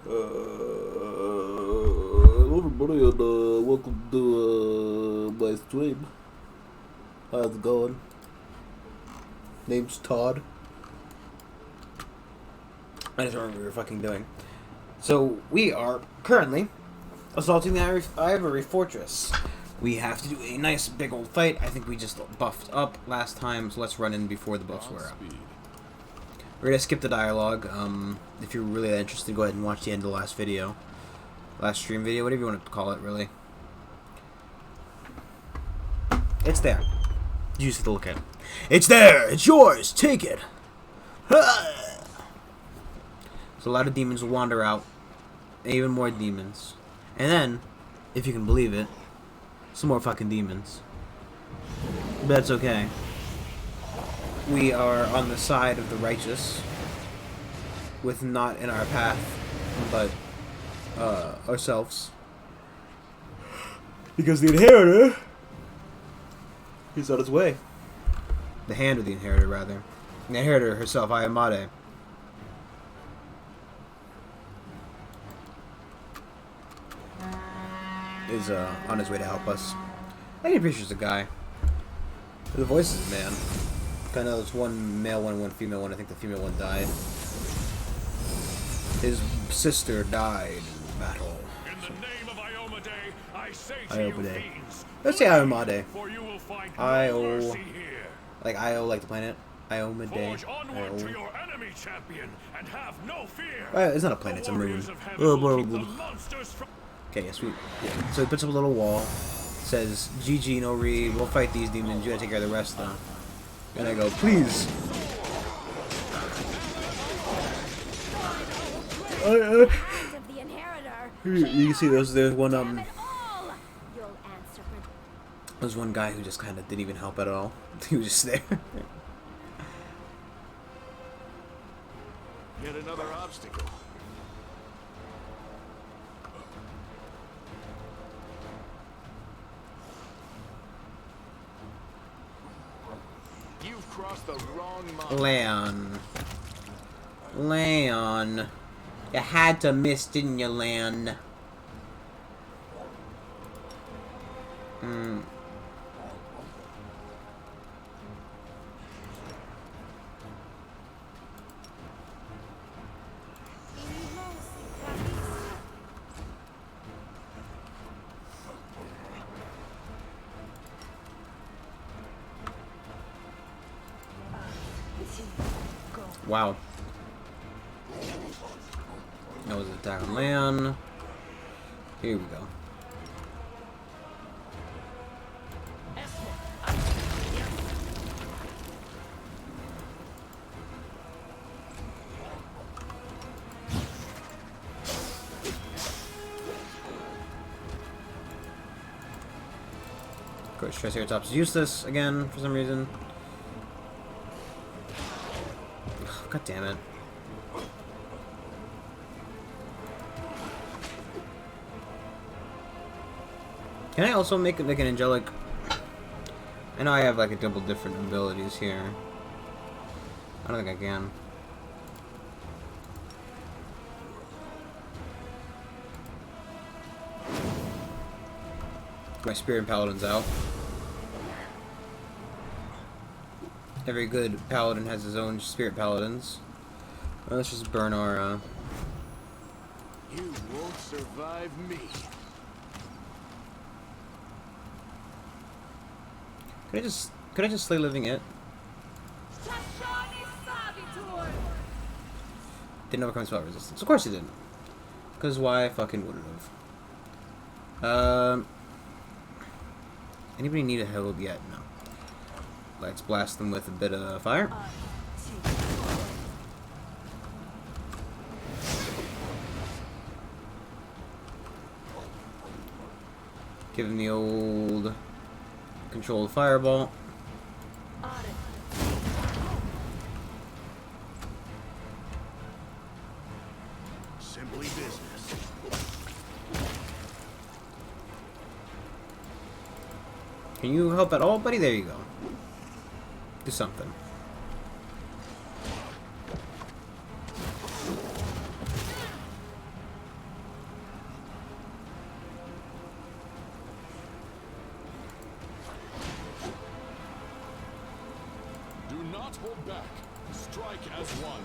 Everybody, and welcome to my stream. How's it going? Name's Todd. I just remember what we were fucking doing. So, we are currently assaulting the Ivory Fortress. We have to do a nice big old fight. I think we just buffed up last time, so let's run in before the buffs wear up. We're gonna skip the dialogue. If you're really interested, go ahead and watch the end of the last video. Last stream video, whatever you want to call it, really. It's there. You just have to look at it. It's there! It's yours! Take it! So a lot of demons will wander out. Even more demons. And then, if you can believe it, some more fucking demons. But that's okay. We are on the side of the righteous. With not in our path, but ourselves. Because the inheritor is on his way. The hand of the inheritor, rather. The inheritor herself, Ayamade. Is on his way to help us. I think pretty sure it's a guy. The voice is a man. I know there's one male one and one female one. I think the female one died. His sister died in battle. In the name of Iomade, I say to you fiends, let's say Iomade. for you will find Io, no mercy here. like Io, like the planet. Iomade. Forge onward to your enemy champion and have no fear. It's not a planet, it's a moon. Okay, yes, yeah. So he puts up a little wall. Says, GG, no read. We'll fight these demons. You gotta take care of the rest, though. And I go, please. You can see there's one there's one guy who just kind of didn't even help at all. He was just there. Yet another obstacle. You've crossed the wrong mountain. Leon. You had to miss, didn't you, Leon? Wow. That was an attack on Leon. Here we go. Of course, Triceratops is useless again for some reason. God damn it. Can I also make it like an angelic? I know I have like a couple different abilities here. I don't think I can. My spirit paladin's out. Every good paladin has his own spirit paladins. Well, let's just burn our You won't survive me. Could I just slay living it? Didn't overcome spell resistance. Of course he didn't. Because why fucking would it have? Anybody need a help yet? No. Let's blast them with a bit of fire. Give him the old controlled fireball. Simply business. Can you help at all, buddy? There you go. Do something. not hold back. Strike as one.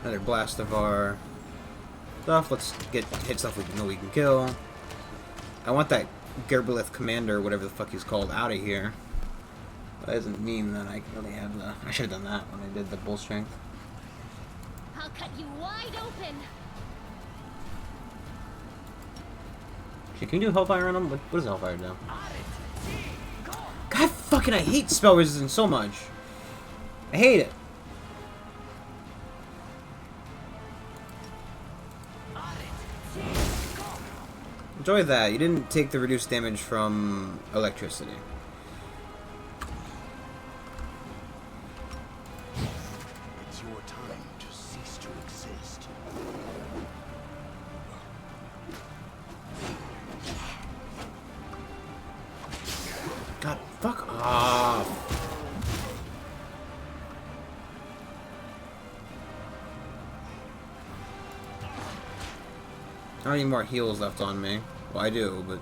Another blast of our stuff. Let's hit stuff we know we can kill. I want that Gerbolith Commander, whatever the fuck he's called, out of here. That doesn't mean that I really have the... I should have done that when I did the bull strength. I'll cut you wide open. Shit, can you do Hellfire on him? What does Hellfire do? God fucking, I hate spell resistance so much. I hate it. Enjoy that. You didn't take the reduced damage from electricity. It's your time to cease to exist. God, fuck off. I don't need more heals left on me. Well, I do, but...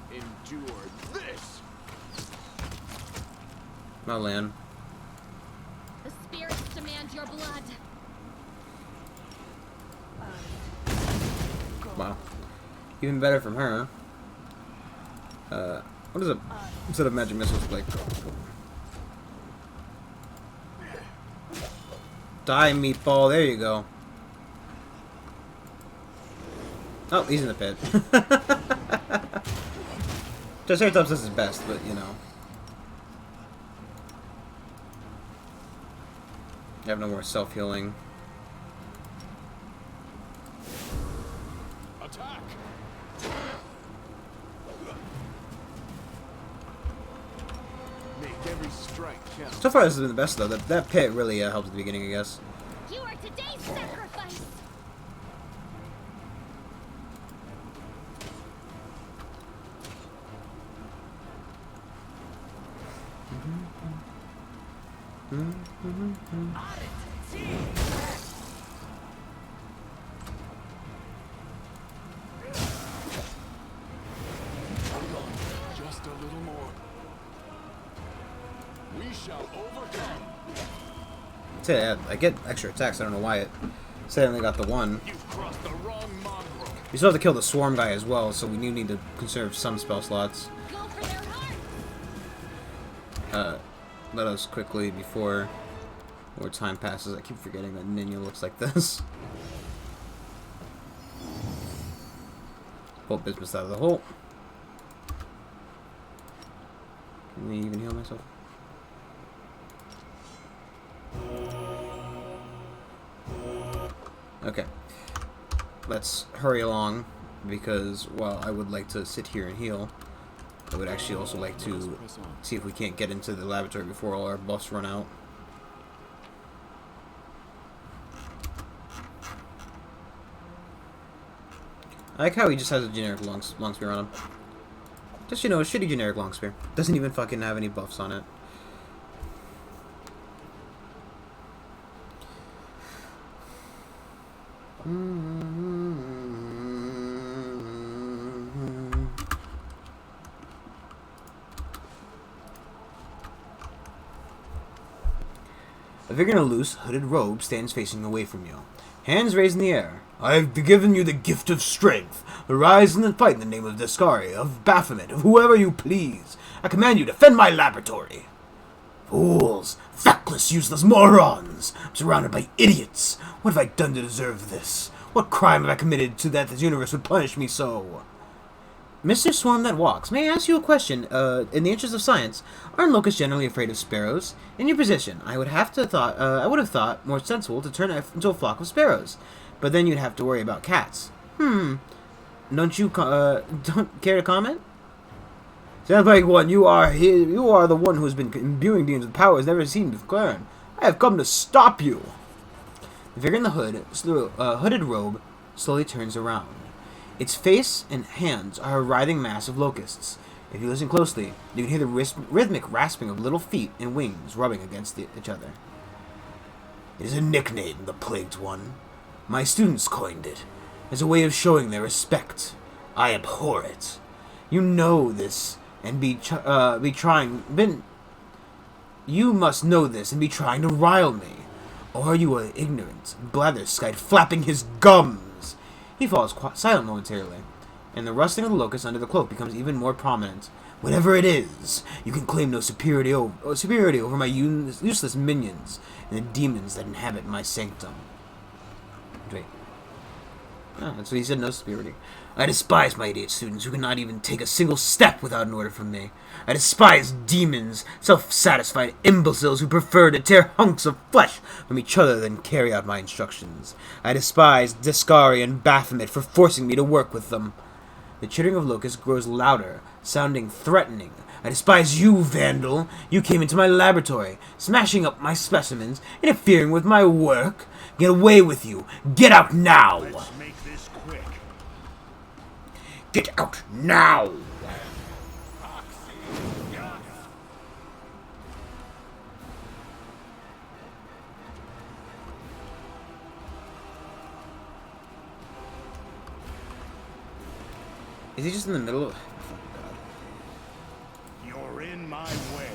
Endure this. My land. The spirits demand your blood. Wow. Even better from her. What is a set of magic missiles like? Die, meatball. There you go. Oh, he's in the pit. Triceratops does his best, but you know. I have no more self-healing. Attack! Make every strike count. So far, this has been the best, though. That pit really helped at the beginning, I guess. You are today's sacrifice. Just a little more. We shall overcome. Yeah, I get extra attacks. I don't know why it said I only got the one. You've crossed the wrong mongrel. We still have to kill the swarm guy as well, so we do need to conserve some spell slots. Go for their hearts. Let us quickly, before more time passes. I keep forgetting that Ninja looks like this. Pull business out of the hole. Can we even heal myself? Okay. Let's hurry along, because while I would like to sit here and heal, I would actually also like to see if we can't get into the laboratory before all our buffs run out. I like how he just has a generic long spear on him. Just, you know, a shitty generic long spear. Doesn't even fucking have any buffs on it. A figure in a loose, hooded robe stands facing away from you. Hands raised in the air. I have given you the gift of strength. Arise and fight in the name of Descari, of Baphomet, of whoever you please. I command you, defend my laboratory. Fools! Feckless, useless morons! I'm surrounded by idiots. What have I done to deserve this? What crime have I committed to that this universe would punish me so? Mr. Swarm that walks, may I ask you a question? In the interest of science, aren't locusts generally afraid of sparrows? In your position, I would have thought more sensible to turn into a flock of sparrows, but then you'd have to worry about cats. Don't you don't care to comment? Sounds like one. You are the one who has been imbuing demons with powers never seen before. I have come to stop you. The figure in the hooded robe slowly turns around. Its face and hands are a writhing mass of locusts. If you listen closely, you can hear the rhythmic rasping of little feet and wings rubbing against each other. It is a nickname, the Plagued One. My students coined it, as a way of showing their respect. I abhor it. You know this, and you must know this and be trying to rile me. Or are you an ignorant blatherskite flapping his gums? He falls silent momentarily, and the rustling of the locust under the cloak becomes even more prominent. Whatever it is, you can claim no superiority over my useless minions and the demons that inhabit my sanctum. Wait. Oh, that's what he said, no superiority. I despise my idiot students who cannot even take a single step without an order from me. I despise demons, self-satisfied imbeciles who prefer to tear hunks of flesh from each other than carry out my instructions. I despise Discari and Baphomet for forcing me to work with them. The chittering of locusts grows louder, sounding threatening. I despise you, Vandal. You came into my laboratory, smashing up my specimens, interfering with my work. Get away with you. Get out now. Let's make this quick. Get out now. Is he just in the middle of... You're in my way.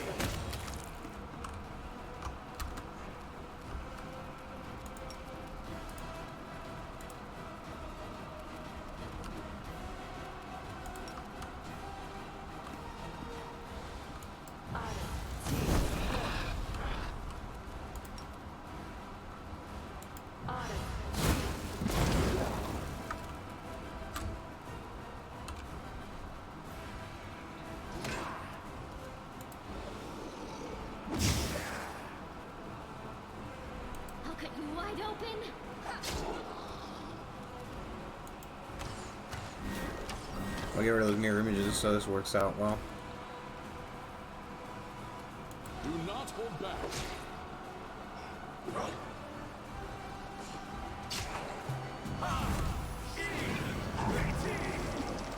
I'll cut you wide open. I'll get rid of those mirror images so this works out well. Do not hold back.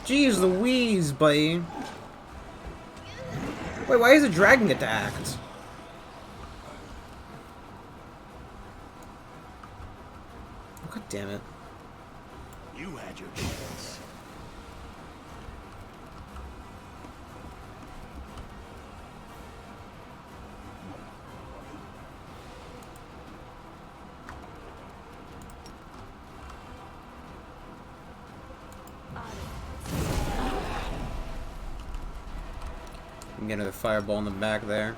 Jeez Louise, buddy. Wait, why is the dragon get to act? Oh, God damn it. You had your chance. Get another fireball in the back there.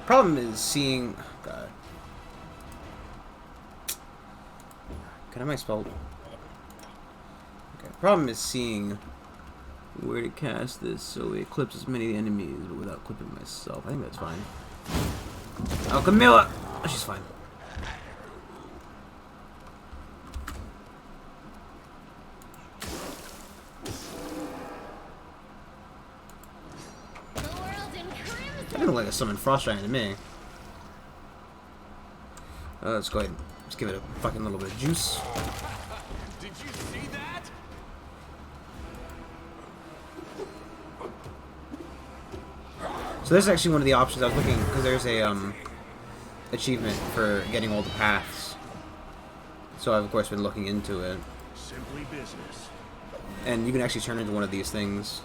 Problem is seeing... Oh, God. Can I spell? Okay. Problem is seeing where to cast this so it clips as many enemies but without clipping myself. I think that's fine. Oh, Camilla! Oh, she's fine. The world in crimson. That doesn't look like a summon frost giant to me. Let's go ahead and just give it a fucking little bit of juice. Did you see that? So this is actually one of the options I was looking, because there's a achievement for getting all the paths. So I've of course been looking into it, Simply business. and you can actually turn into one of these things.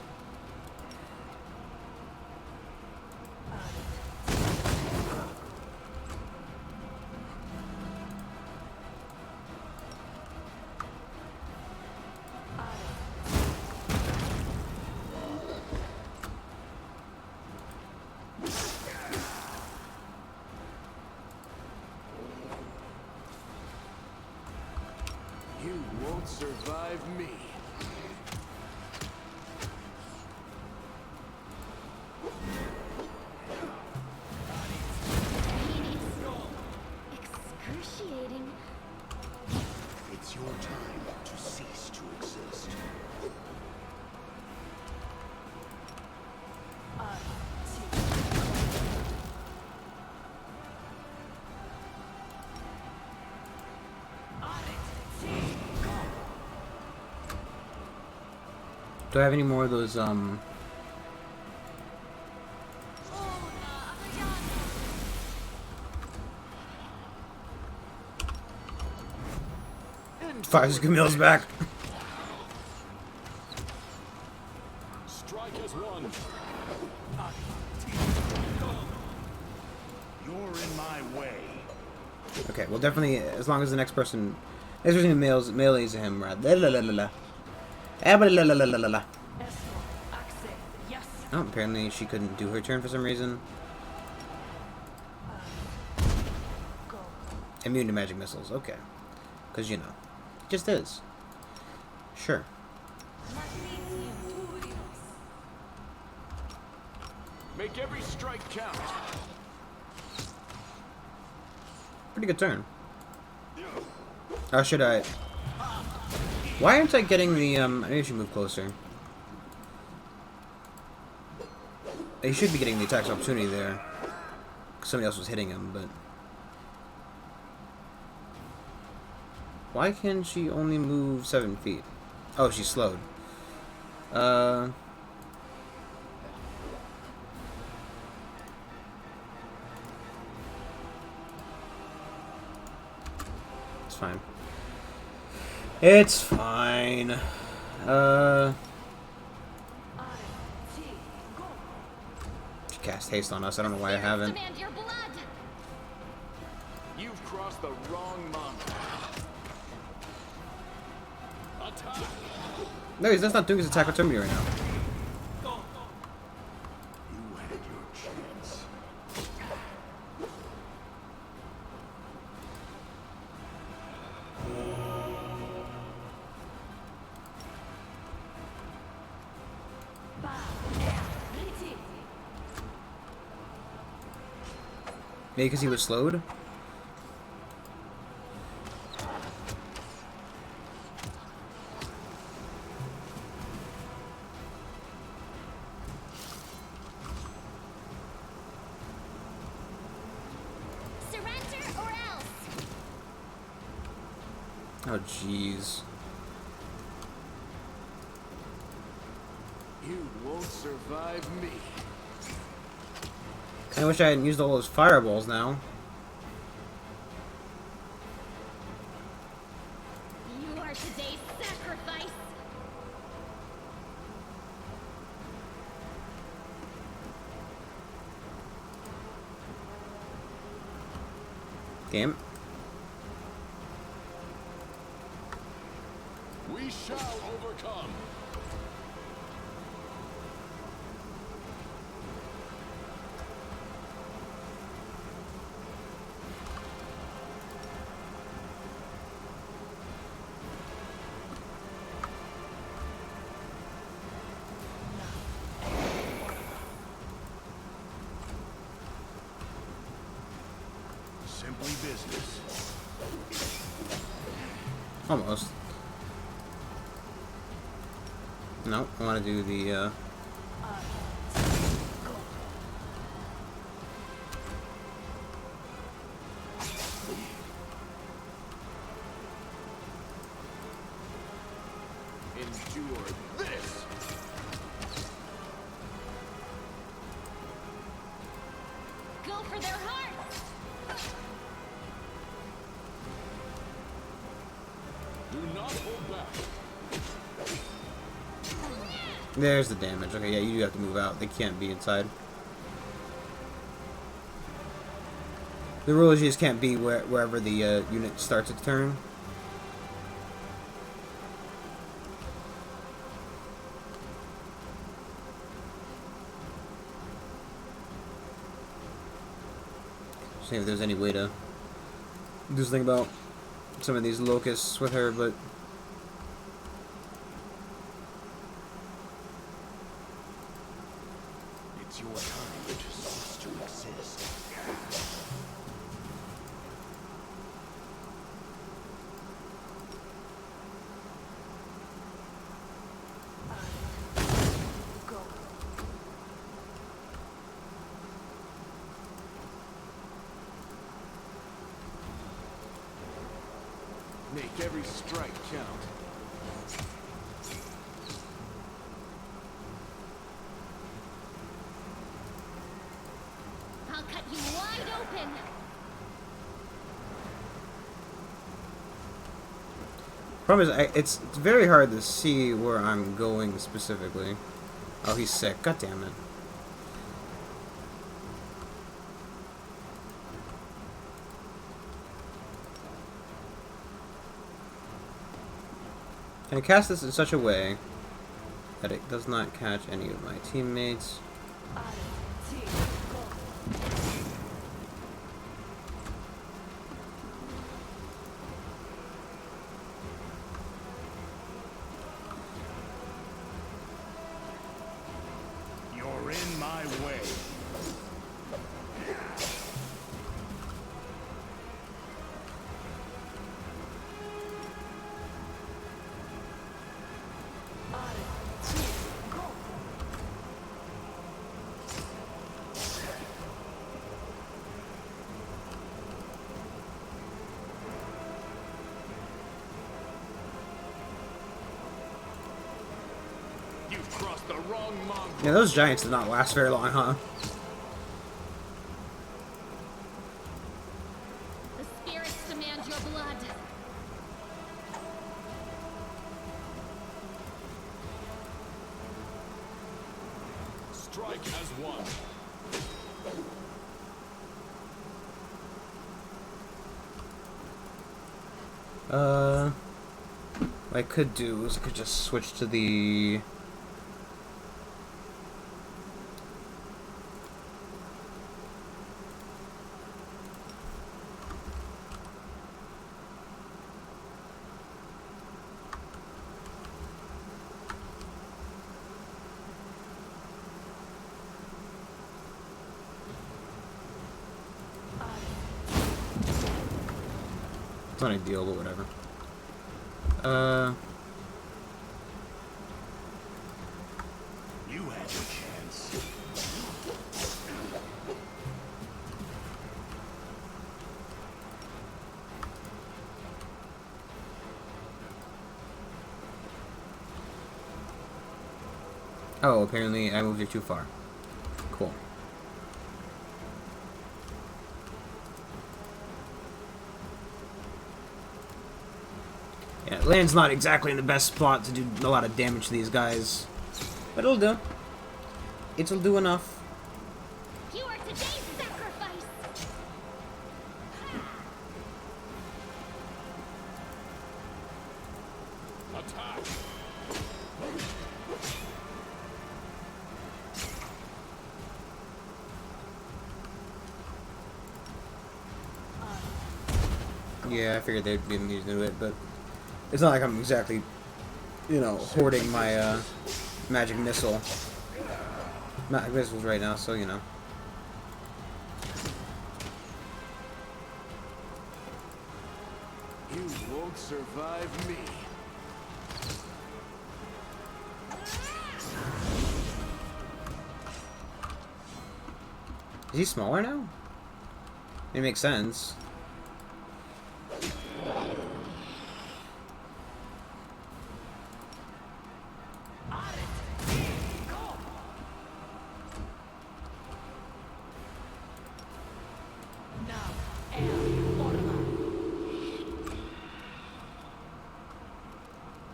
You won't survive me. Excruciating. It's your time to cease to exist. Do I have any more of those, Fires Camille's back. Strike as one. You're in my way. Okay, well, definitely, as long as the next person melees him, right? La la la la la. La la la la la la. Oh, apparently she couldn't do her turn for some reason. Immune to magic missiles, okay. Because, you know, it just is. Sure. Make every strike count. Pretty good turn. Or should I? Why aren't I getting the, maybe I should move closer. He should be getting the attack opportunity there. Somebody else was hitting him, but... Why can she only move 7 feet? Oh, she's slowed. It's fine. It's fine. She cast haste on us. I don't know why I haven't. Demand your blood. You've crossed the wrong monk. Attack. No, he's not doing his attack opportunity right now. You had your chance. Maybe because he was slowed? Surrender or else. Oh, jeez. You won't survive me. I wish I hadn't used all those fireballs now. You are today's sacrifice. Game. We shall overcome. Simply business. Almost. No, I want to do the, Endure this. Go for their hearts. Do not hold back. There's the damage. Okay, yeah, you do have to move out. They can't be inside. The rule is you just can't be wherever the unit starts its turn. See if there's any way to do something about some of these locusts with her, but It's your time to cease to exist. Make every strike count. I'll cut you wide open. Problem is, it's very hard to see where I'm going specifically. Oh, he's sick. God damn it. Can I cast this in such a way that it does not catch any of my teammates? You're in my way. You've crossed the wrong mongrel. Yeah, those giants did not last very long, huh? The spirits demand your blood. Strike has won. What I could do is I could just switch to the... It's not ideal, but whatever. You had your chance. Oh, apparently I moved it too far. Cool. Yeah, land's not exactly in the best spot to do a lot of damage to these guys. But it'll do. It'll do enough. You are today's sacrifice. Attack. Yeah, I figured they'd be amused to it, but it's not like I'm exactly, you know, hoarding my magic missiles right now, so you know. You won't survive me. Is he smaller now? It makes sense.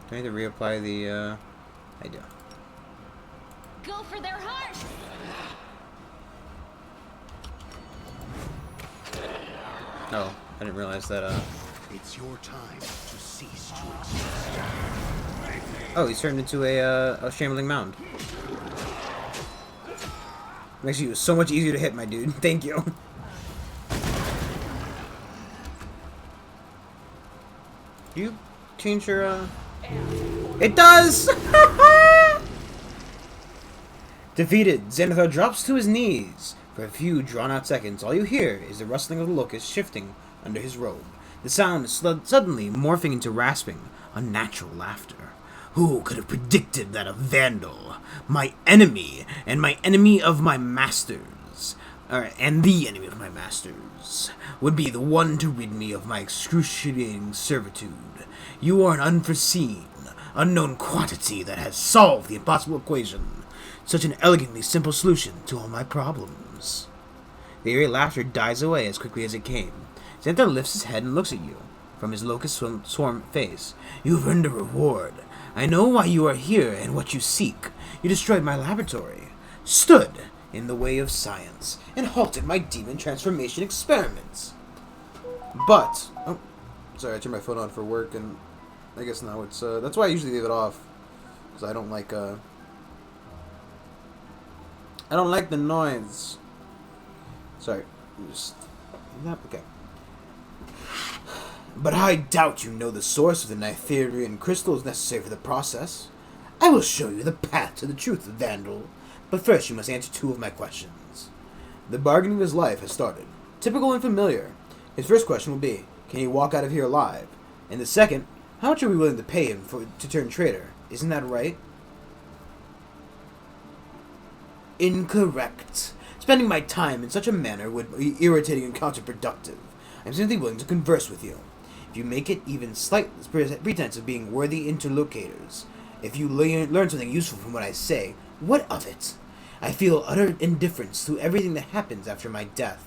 Do I need to reapply the, I do. Go for their hearts. Oh, I didn't realize that, It's your time to cease to exist. Oh, he's turned into a shambling mound. Makes you so much easier to hit, my dude. Thank you. Do you change your, It does! Defeated, Xanathar drops to his knees. For a few drawn-out seconds, all you hear is the rustling of the locust shifting under his robe. The sound is suddenly morphing into rasping, unnatural laughter. Who could have predicted that a vandal, my enemy, and my enemy of my masters, and the enemy of my masters, would be the one to rid me of my excruciating servitude? You are an unforeseen, unknown quantity that has solved the impossible equation. Such an elegantly simple solution to all my problems. The eerie laughter dies away as quickly as it came. Xanathar lifts his head and looks at you. from his locust swarm face. You've earned a reward. I know why you are here and what you seek. You destroyed my laboratory, stood in the way of science, and halted my demon transformation experiments. But, oh, sorry, I turned my phone on for work, and I guess now it's, that's why I usually leave it off, because I don't like the noise. Sorry, just, okay. But I doubt you know the source of the Nitherian crystals necessary for the process. I will show you the path to the truth, Vandal. But first you must answer 2 of my questions. The bargaining of his life has started. Typical and familiar. His first question will be, can he walk out of here alive? And the second, how much are we willing to pay him to turn traitor? Isn't that right? Incorrect. Spending my time in such a manner would be irritating and counterproductive. I'm simply willing to converse with you. If you make it even slight pretense of being worthy interlocutors, if you learn something useful from what I say, what of it? I feel utter indifference to everything that happens after my death.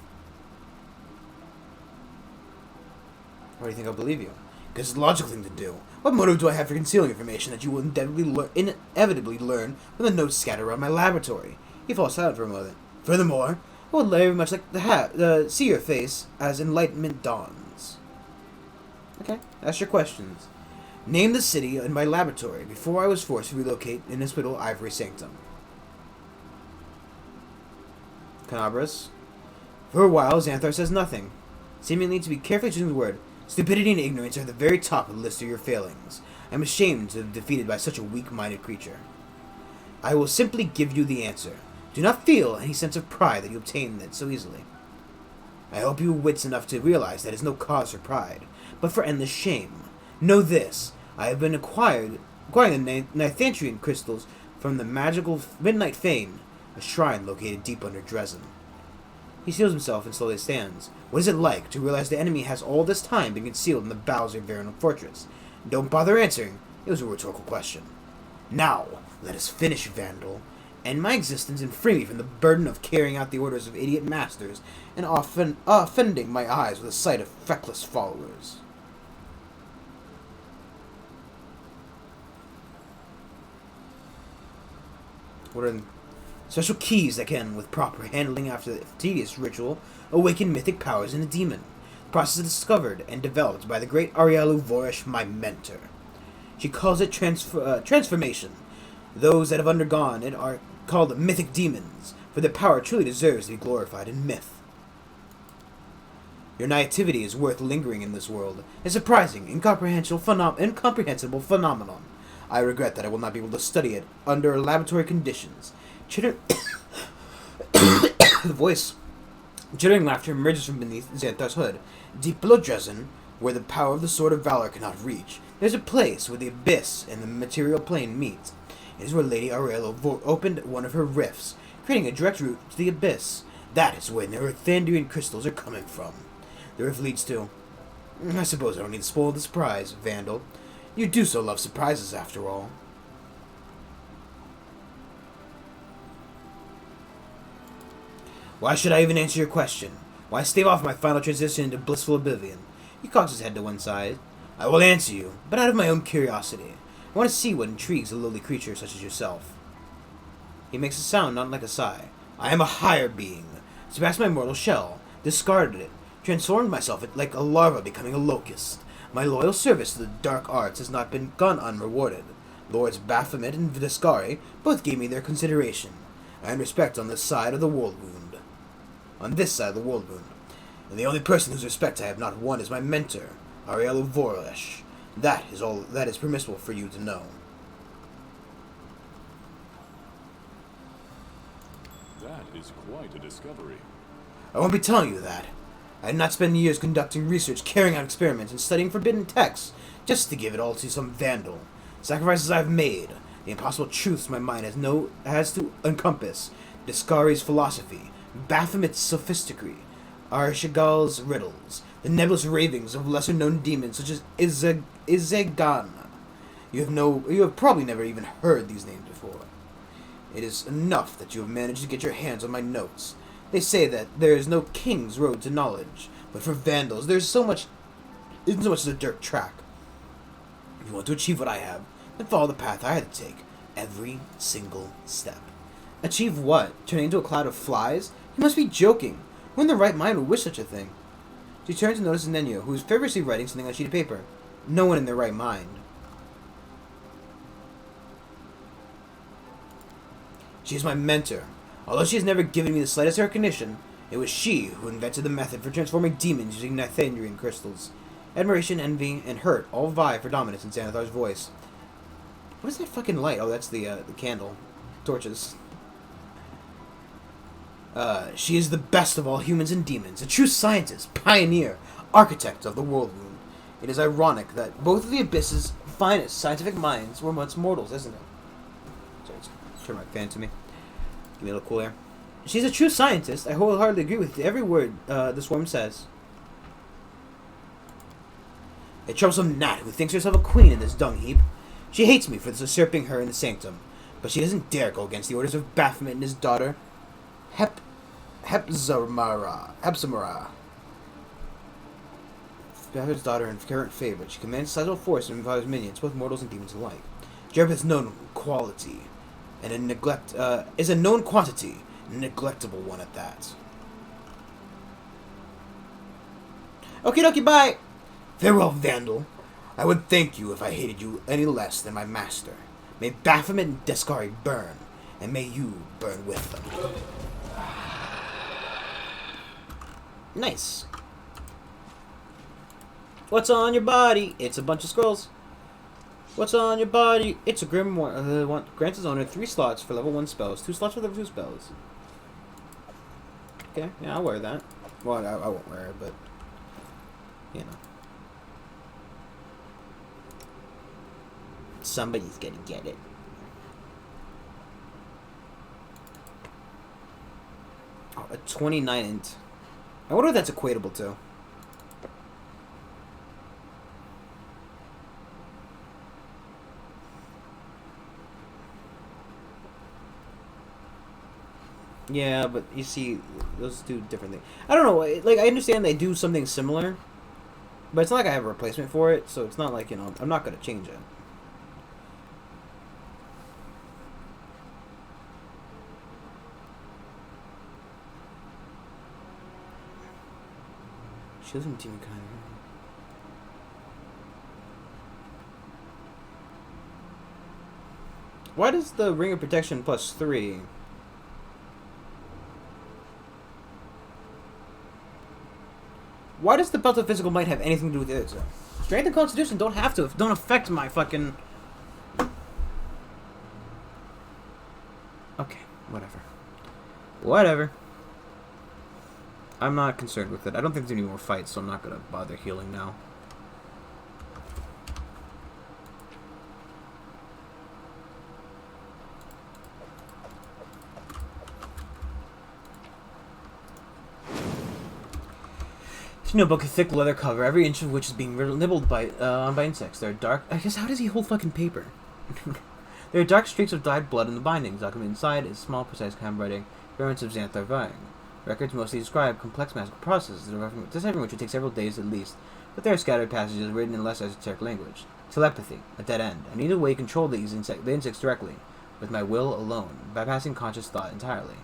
Why do you think I'll believe you? Because it's the logical thing to do. What motive do I have for concealing information that you will inevitably learn from the notes scattered around my laboratory? He falls silent for a moment. Furthermore, I would very much like to see your face as enlightenment dawns. Okay, that's your questions. Name the city in my laboratory before I was forced to relocate inhospitable Ivory Sanctum. Canabras. For a while, Xanthar says nothing, seemingly to be carefully choosing the word. Stupidity and ignorance are at the very top of the list of your failings. I am ashamed to have been defeated by such a weak-minded creature. I will simply give you the answer. Do not feel any sense of pride that you obtained it so easily. I hope you have wits enough to realize that it is no cause for pride, but for endless shame. Know this, I have been acquiring the Nitherian crystals from the magical Midnight Fane, a shrine located deep under Dresden. He steels himself and slowly stands. What is it like to realize the enemy has all this time been concealed in the bowels of Verona Fortress? Don't bother answering. It was a rhetorical question. Now, let us finish, Vandal. End my existence and free me from the burden of carrying out the orders of idiot masters and often offending my eyes with the sight of feckless followers. What are special keys that can, with proper handling after the tedious ritual, awaken mythic powers in a demon. The process is discovered and developed by the great Arielu Vorish, my mentor. She calls it transformation. Those that have undergone it are called mythic demons, for their power truly deserves to be glorified in myth. Your naivety is worth lingering in this world, a surprising, incomprehensible phenomenon. I regret that I will not be able to study it under laboratory conditions. Jittering laughter emerges from beneath Xanthar's hood. Deep below Dresden, where the power of the Sword of Valor cannot reach, there's a place where the abyss and the material plane meet. It is where Lady Aurelio opened one of her rifts, creating a direct route to the abyss. That is where the Nitherian crystals are coming from. The rift leads to... I suppose I don't need to spoil the surprise, Vandal. You do so love surprises, after all. Why should I even answer your question? Why stave off my final transition into blissful oblivion? He cocks his head to one side. I will answer you, but out of my own curiosity. I want to see what intrigues a lowly creature such as yourself. He makes a sound not like a sigh. I am a higher being. Surpassed my mortal shell, discarded it, transformed myself like a larva becoming a locust. My loyal service to the dark arts has not been gone unrewarded. Lords Baphomet and Vidascari both gave me their consideration. I earn respect on this side of the world wound. And the only person whose respect I have not won is my mentor, Arielu Vorish. That is all that is permissible for you to know. That is quite a discovery. I won't be telling you that. I did not spend years conducting research, carrying out experiments, and studying forbidden texts, just to give it all to some vandal. Sacrifices I have made, the impossible truths my mind has to encompass, Discari's philosophy, Baphomet's sophistry, Arshigal's riddles, the nebulous ravings of lesser-known demons such as Izegan. You have probably never even heard these names before. It is enough that you have managed to get your hands on my notes. They say that there is no king's road to knowledge, but for vandals there is so much isn't so much as a dirt track. If you want to achieve what I have, then follow the path I had to take. Every single step. Achieve what? Turning into a cloud of flies? You must be joking. Who in their right mind would wish such a thing? She turned to notice Nenyo, who was feverishly writing something on a sheet of paper. No one in their right mind. She is my mentor. Although she has never given me the slightest recognition, it was she who invented the method for transforming demons using Nathandrian crystals. Admiration, envy, and hurt all vie for dominance in Xanathar's voice. What is that fucking light? Oh, that's the candle. Torches. She is the best of all humans and demons, a true scientist, pioneer, architect of the world wound. It is ironic that both of the Abyss's finest scientific minds were once mortals, isn't it? Sorry, turn my fan to me. Give me a little cool air. She's a true scientist. I wholeheartedly agree with every word the swarm says. A troublesome gnat who thinks herself a queen in this dung heap. She hates me for usurping her in the sanctum, but she doesn't dare go against the orders of Baphomet and his daughter, Hepzamara. Baphomet's daughter and current favorite. She commands sizable force and empowers minions, both mortals and demons alike. Jerebeth's known quality, and is a known quantity, and a neglectable one at that. Okie dokie, bye! Farewell, Vandal. I would thank you if I hated you any less than my master. May Baphomet and Deskari burn, and may you burn with them. Nice. What's on your body? It's a bunch of scrolls. What's on your body? It's a grimoire. Grants its owner 3 slots for level 1 spells, 2 slots for level 2 spells. Okay, yeah, I'll wear that. Well, I won't wear it, but you know. Somebody's gonna get it. Oh, a 29 int. I wonder what that's equatable to. Yeah, but you see, those do different things. I don't know, like, I understand they do something similar, but it's not like I have a replacement for it, so it's not like, you know, I'm not gonna change it. She doesn't even kind of. Why does the Ring of Protection +3? Why does the Belt of Physical Might have anything to do with it? Strength and Constitution don't affect my fucking. Okay, whatever. Whatever. I'm not concerned with it. I don't think there's any more fights, so I'm not gonna bother healing now. This notebook, a thick leather cover, every inch of which is being nibbled by insects. There are dark. I guess how does he hold fucking paper? There are dark streaks of dyed blood in the bindings. Document inside is small, precise handwriting. Variants of Xanthar vying. Records mostly describe complex magical processes, deciphering which would take several days at least, but there are scattered passages written in less esoteric language. Telepathy, a dead end. I need a way to control the insects directly, with my will alone, bypassing conscious thought entirely.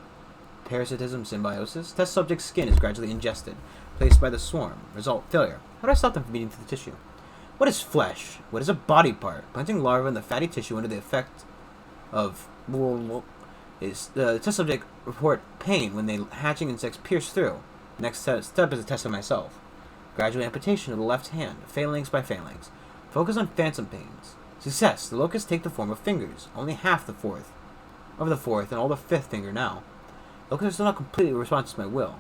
Parasitism symbiosis. Test subject's skin is gradually ingested, placed by the swarm. Result, failure. How do I stop them from eating through the tissue? What is flesh? What is a body part? Planting larvae in the fatty tissue under the effect of... is the test subject report pain when the hatching insects pierce through. Next step is a test of myself. Gradual amputation of the left hand, phalanx by phalanx. Focus on phantom pains. Success. The locusts take the form of fingers. Only half the fourth. Of the fourth and all the fifth finger now. Locusts are still not completely responsive to my will,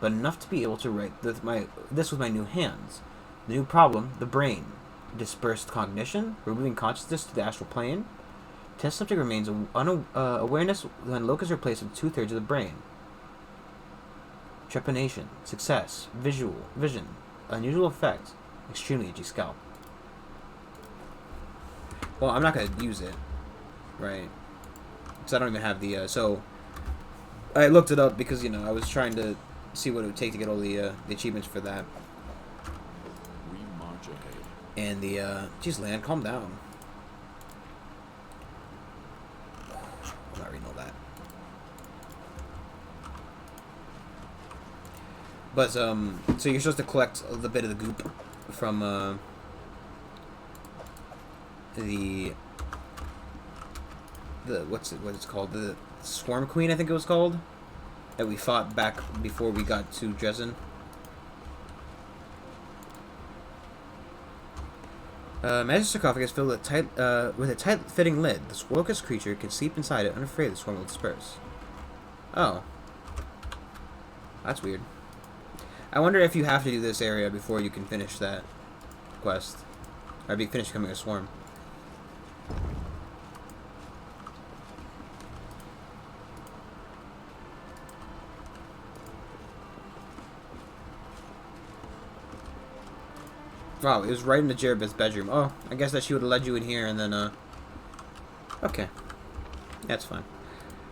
but enough to be able to write this with my new hands. The new problem, the brain. Dispersed cognition, removing consciousness to the astral plane. Test subject remains awareness when locus replaced with 2/3 of the brain. Trepanation, success, vision, unusual effect, extremely itchy scalp. Well, I'm not gonna use it, right? Because I don't even have the. So I looked it up because, you know, I was trying to see what it would take to get all the achievements for that. We march And the, geez, Land, calm down. I'm not reading all that. But, so you're supposed to collect the bit of the goop from, what's it's called? The Swarm Queen, I think it was called, that we fought back before we got to Dresden. Magic sarcophagus filled with a tight-fitting lid. The locust creature can sleep inside it, unafraid the swarm will disperse. Oh. That's weird. I wonder if you have to do this area before you can finish that quest. Or finish becoming a swarm. Wow, it was right in the Jerebeth's bedroom. Oh, I guess that she would have led you in here and then, okay. That's fine.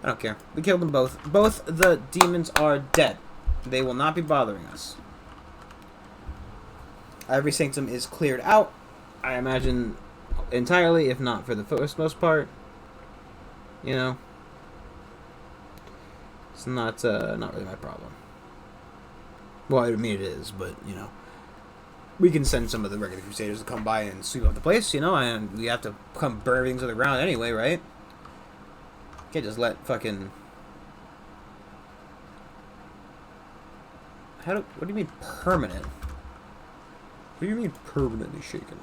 I don't care. We killed them both. Both the demons are dead. They will not be bothering us. Every sanctum is cleared out, I imagine, entirely, if not for the most part. You know? It's not really my problem. Well, I mean it is, but, you know. We can send some of the regular Crusaders to come by and sweep up the place, you know, and we have to come burn everything to the ground anyway, right? Can't just let fucking... What do you mean permanent? What do you mean permanently shaken?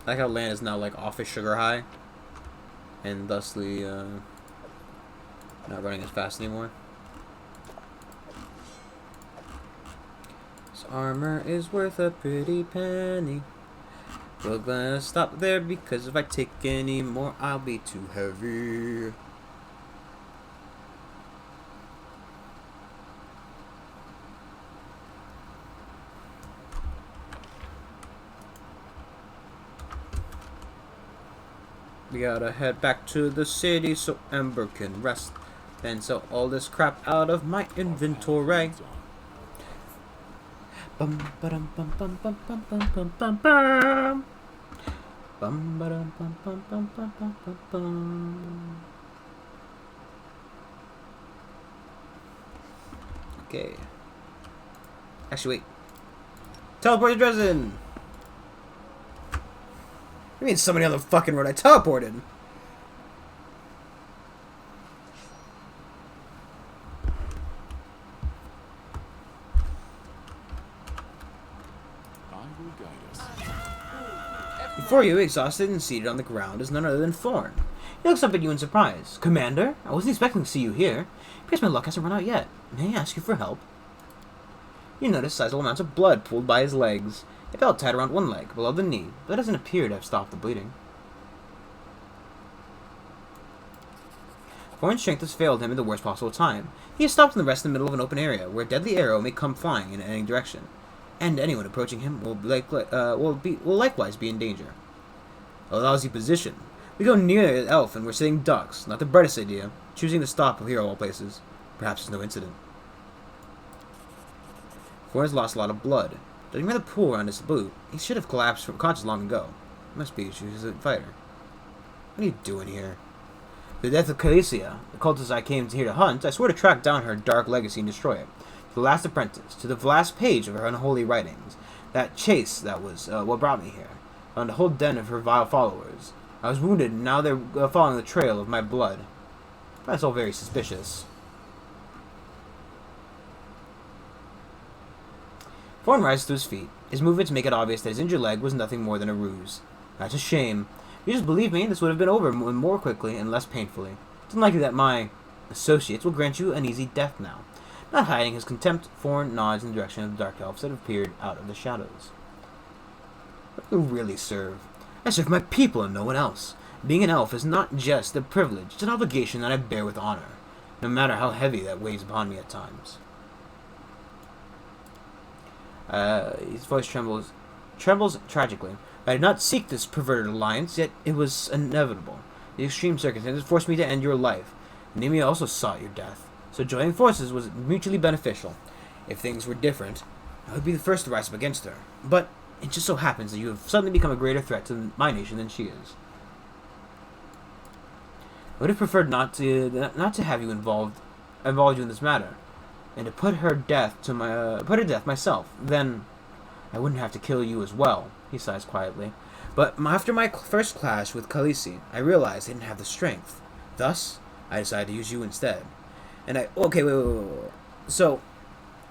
I like how land is now like off a sugar high, and thusly not running as fast anymore. This armor is worth a pretty penny. We're gonna stop there because if I take any more, I'll be too heavy. We gotta head back to the city so Ember can rest. Then sell all this crap out of my inventory. Bum ba-dum bum bum bum bum bum bum bum bum. Bum ba-dum bum bum bum bum bum bum bum. Okay. Actually, wait. Teleport to Dresden! You mean somebody on the fucking road? I teleported! Before you, exhausted and seated on the ground, is none other than Thorn. He looks up at you in surprise. Commander? I wasn't expecting to see you here. Because my luck hasn't run out yet. May I ask you for help? You notice sizable amounts of blood pooled by his legs. A belt tied around one leg, below the knee, but it doesn't appear to have stopped the bleeding. Thorn's strength has failed him at the worst possible time. He has stopped in the rest in the middle of an open area, where a deadly arrow may come flying in any direction, and anyone approaching him will likewise be in danger. A lousy position. We go near the elf and we're sitting ducks. Not the brightest idea. Choosing to stop here of all places. Perhaps it's no incident. Thorn has lost a lot of blood. Judging by the pool around his boot, he should have collapsed from conscious long ago. Must be he's a fighter. What are you doing here? The death of Calicia, the cultist I came here to hunt, I swore to track down her dark legacy and destroy it. To the last apprentice, to the last page of her unholy writings. That chase, that was what brought me here. On the whole den of her vile followers. I was wounded, and now they're following the trail of my blood. That's all very suspicious. Thorn rises to his feet. His movements make it obvious that his injured leg was nothing more than a ruse. That's a shame. If you just believe me, this would have been over more quickly and less painfully. It's unlikely that my associates will grant you an easy death now. Not hiding his contempt, Thorn nods in the direction of the dark elves that have appeared out of the shadows. What do you really serve? I serve my people and no one else. Being an elf is not just a privilege, it's an obligation that I bear with honor, no matter how heavy that weighs upon me at times. His voice trembles tragically. I did not seek this perverted alliance, yet it was inevitable. The extreme circumstances forced me to end your life. Nemea also sought your death. so joining forces was mutually beneficial. If things were different, I would be the first to rise up against her. But it just so happens that you have suddenly become a greater threat to my nation than she is. I would have preferred not to have you involved you in this matter, and to put her death myself. Then I wouldn't have to kill you as well. He sighs quietly. But after my first clash with Khaleesi, I realized I didn't have the strength. Thus, I decided to use you instead. And okay, wait. So,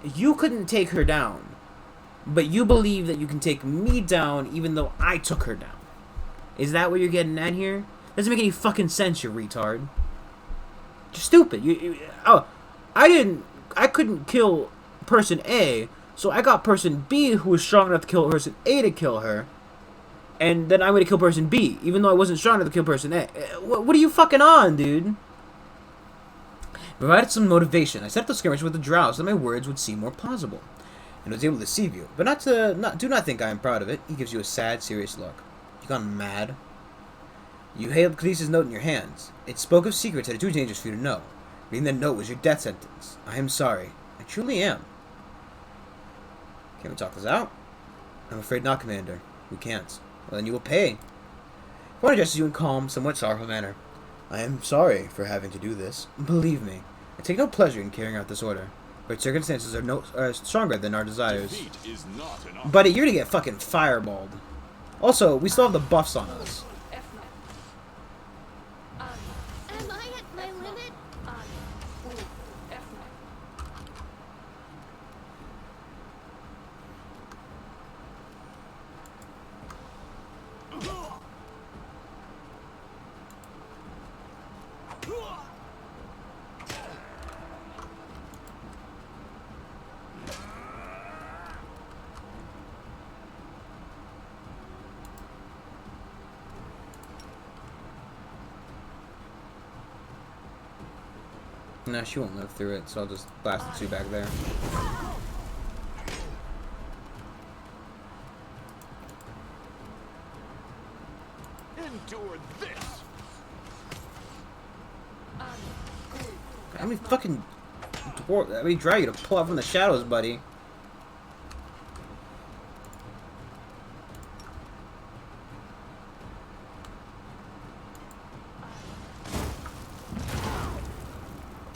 you couldn't take her down, but you believe that you can take me down even though I took her down. Is that what you're getting at here? Doesn't make any fucking sense, you retard. You're stupid. I couldn't kill person A, so I got person B who was strong enough to kill person A to kill her. And then I'm going to kill person B, even though I wasn't strong enough to kill person A. What are you fucking on, dude? Provided some motivation. I set up the skirmish with the drow so that my words would seem more plausible, and was able to deceive you. But do not think I am proud of it. He gives you a sad, serious look. You gone mad? You held Khaleesi's note in your hands. It spoke of secrets that are too dangerous for you to know. Reading that note was your death sentence. I am sorry. I truly am. Can we talk this out? I'm afraid not, Commander. We can't. Well, then you will pay. Juan addresses you in calm, somewhat sorrowful manner. I am sorry for having to do this. Believe me, I take no pleasure in carrying out this order, but circumstances are stronger than our desires. Buddy, you're gonna get fucking fireballed. Also, we still have the buffs on us. Am I at my limit? No, she won't live through it, so I'll just blast the two back there. Endure this. How many fucking drag you to pull out from the shadows, buddy?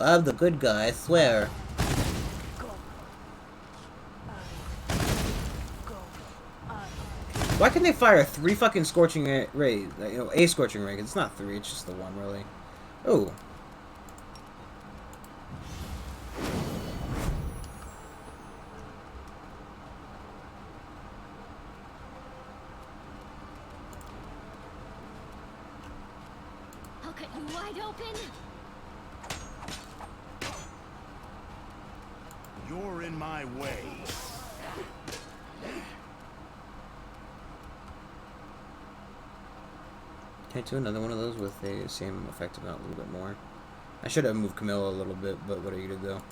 I'm the good guy, I swear. Why can they fire 3 fucking scorching rays? You know, a scorching ray. It's not 3, it's just the one, really. Oh. I'll cut you wide open. You're in my way. Can I do another one of those with the same effect, if not a little bit more? I should have moved Camilla a little bit, but what are you to do?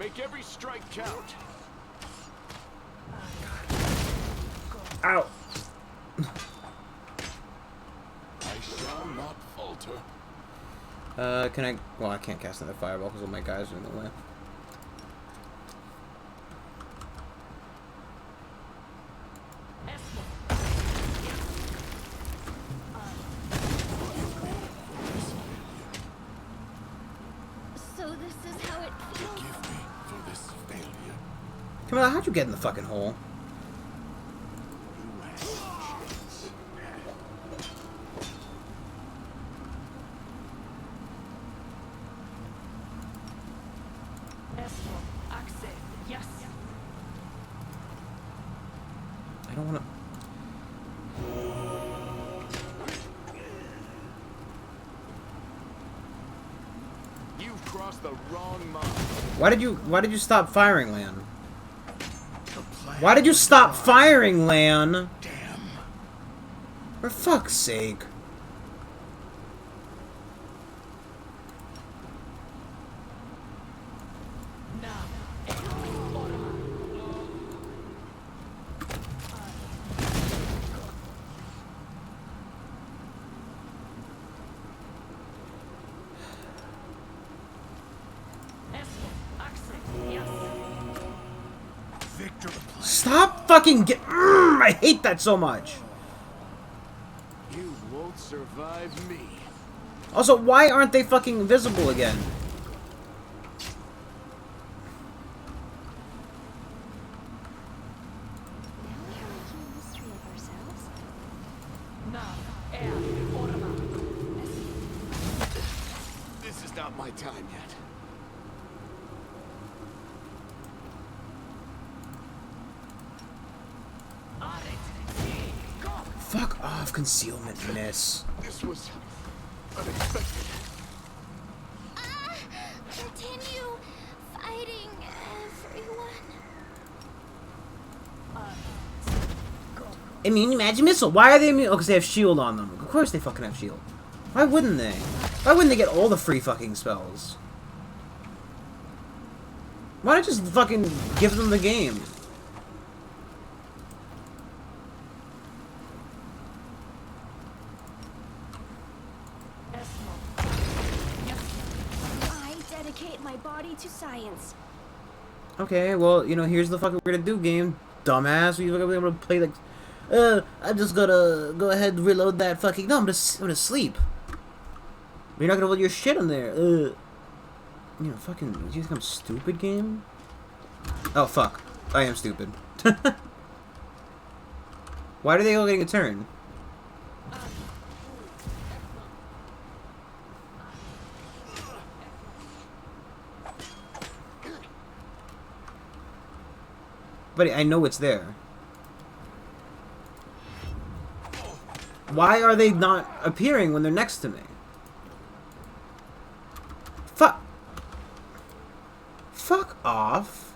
Make every strike count. Ow! I shall not falter. Can I... Well, I can't cast another fireball because all my guys are in the way. So this is how it feels. Forgive me for this failure. Come on, how'd you get in the fucking hole? You had a chance. I don't wanna... You've crossed the wrong mark. Why did you stop firing, Lan? The plan Why did you stop firing, Lan? Damn. For fuck's sake. fucking get... I hate that so much. You won't survive me. Also, why aren't they fucking visible again? Now we are making a mystery of ourselves. This is not my time yet. Fuck off, concealment miss. This was unexpected. Continue fighting, everyone. Immune magic missile. Why are they immune? Oh, because they have shield on them. Of course they fucking have shield. Why wouldn't they? Why wouldn't they get all the free fucking spells? Why not just fucking give them the game? I dedicate my body to science. Okay, well, you know, here's the fucking we're gonna do game, dumbass. You're gonna be able to play like, I'm just gonna go ahead and reload that fucking. No, I'm gonna sleep. You're not gonna put your shit in there. You know, fucking. Do you think I'm stupid, game? Oh fuck, I am stupid. Why are they all getting a turn? Buddy, I know it's there. Why are they not appearing when they're next to me? Fuck. Fuck off.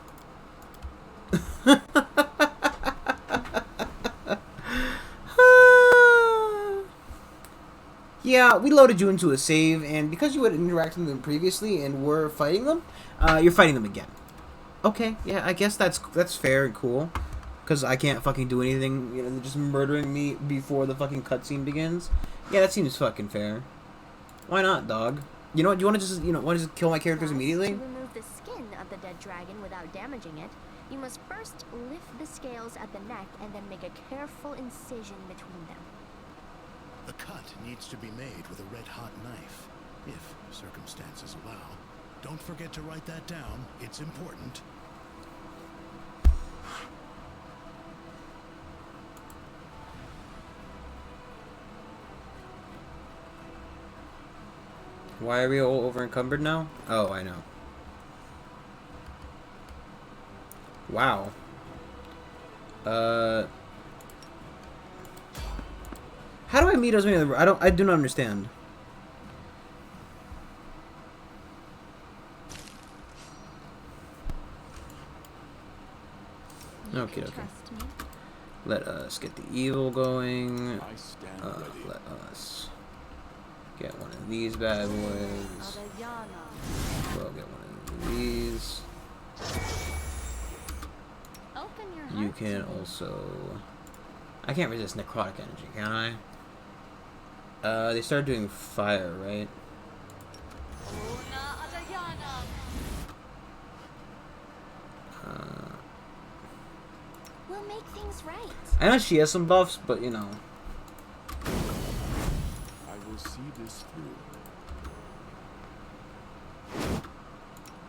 Yeah, we loaded you into a save, and because you had interacted with them previously and were fighting them, you're fighting them again. Okay, yeah, I guess that's fair and cool. Because I can't fucking do anything, you know, they're just murdering me before the fucking cutscene begins. Yeah, that seems fucking fair. Why not, dog? You know what, do you want to just, you know, want to just kill my characters immediately? To remove the skin of the dead dragon without damaging it, you must first lift the scales at the neck and then make a careful incision between them. The cut needs to be made with a red-hot knife, if circumstances allow. Don't forget to write that down. It's important. Why are we all over encumbered now? Oh, I know. Wow. How do I meet as many of the... I do not understand. Okay, okay. Trust me. Let us get the evil going. I stand ready. Let us get one of these bad boys. We'll get one of these. Open your You heart can to me. also... I can't resist necrotic energy, can I? They started doing fire, right? We'll make things right. I know she has some buffs, but you know. I will see this through.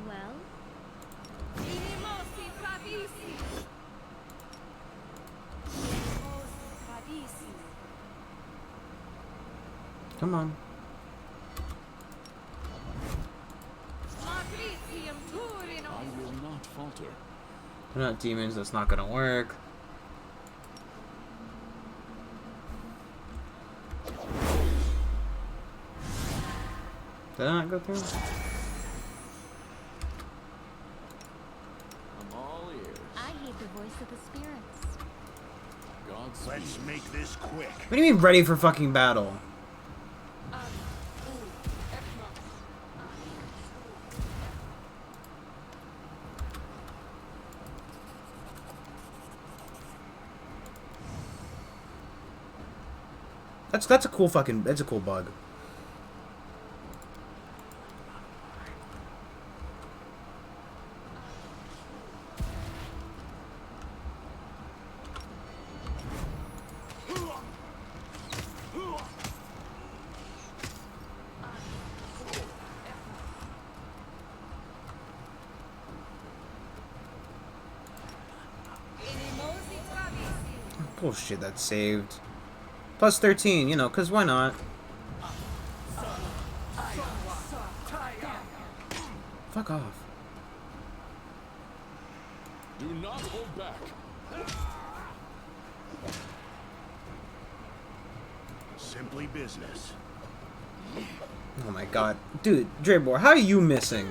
Well, Come on. I will not falter. They're not demons, that's not gonna work. Did that not go through? I'm all ears. I hate the voice of the spirits. Godspeed. Let's make this quick. What do you mean ready for fucking battle? That's a cool fucking, that's a cool bug. Bullshit, that's saved. Plus 13, you know, because why not? Fuck off. Do not hold back. Simply business. Oh my god. Dude, Draybor, how are you missing?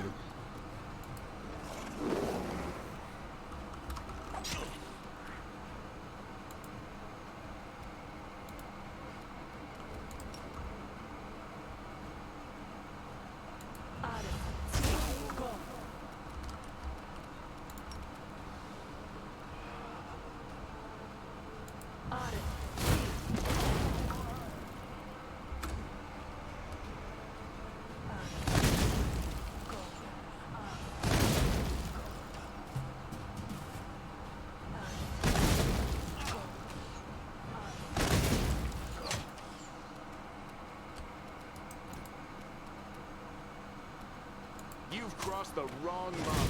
You've crossed the wrong line.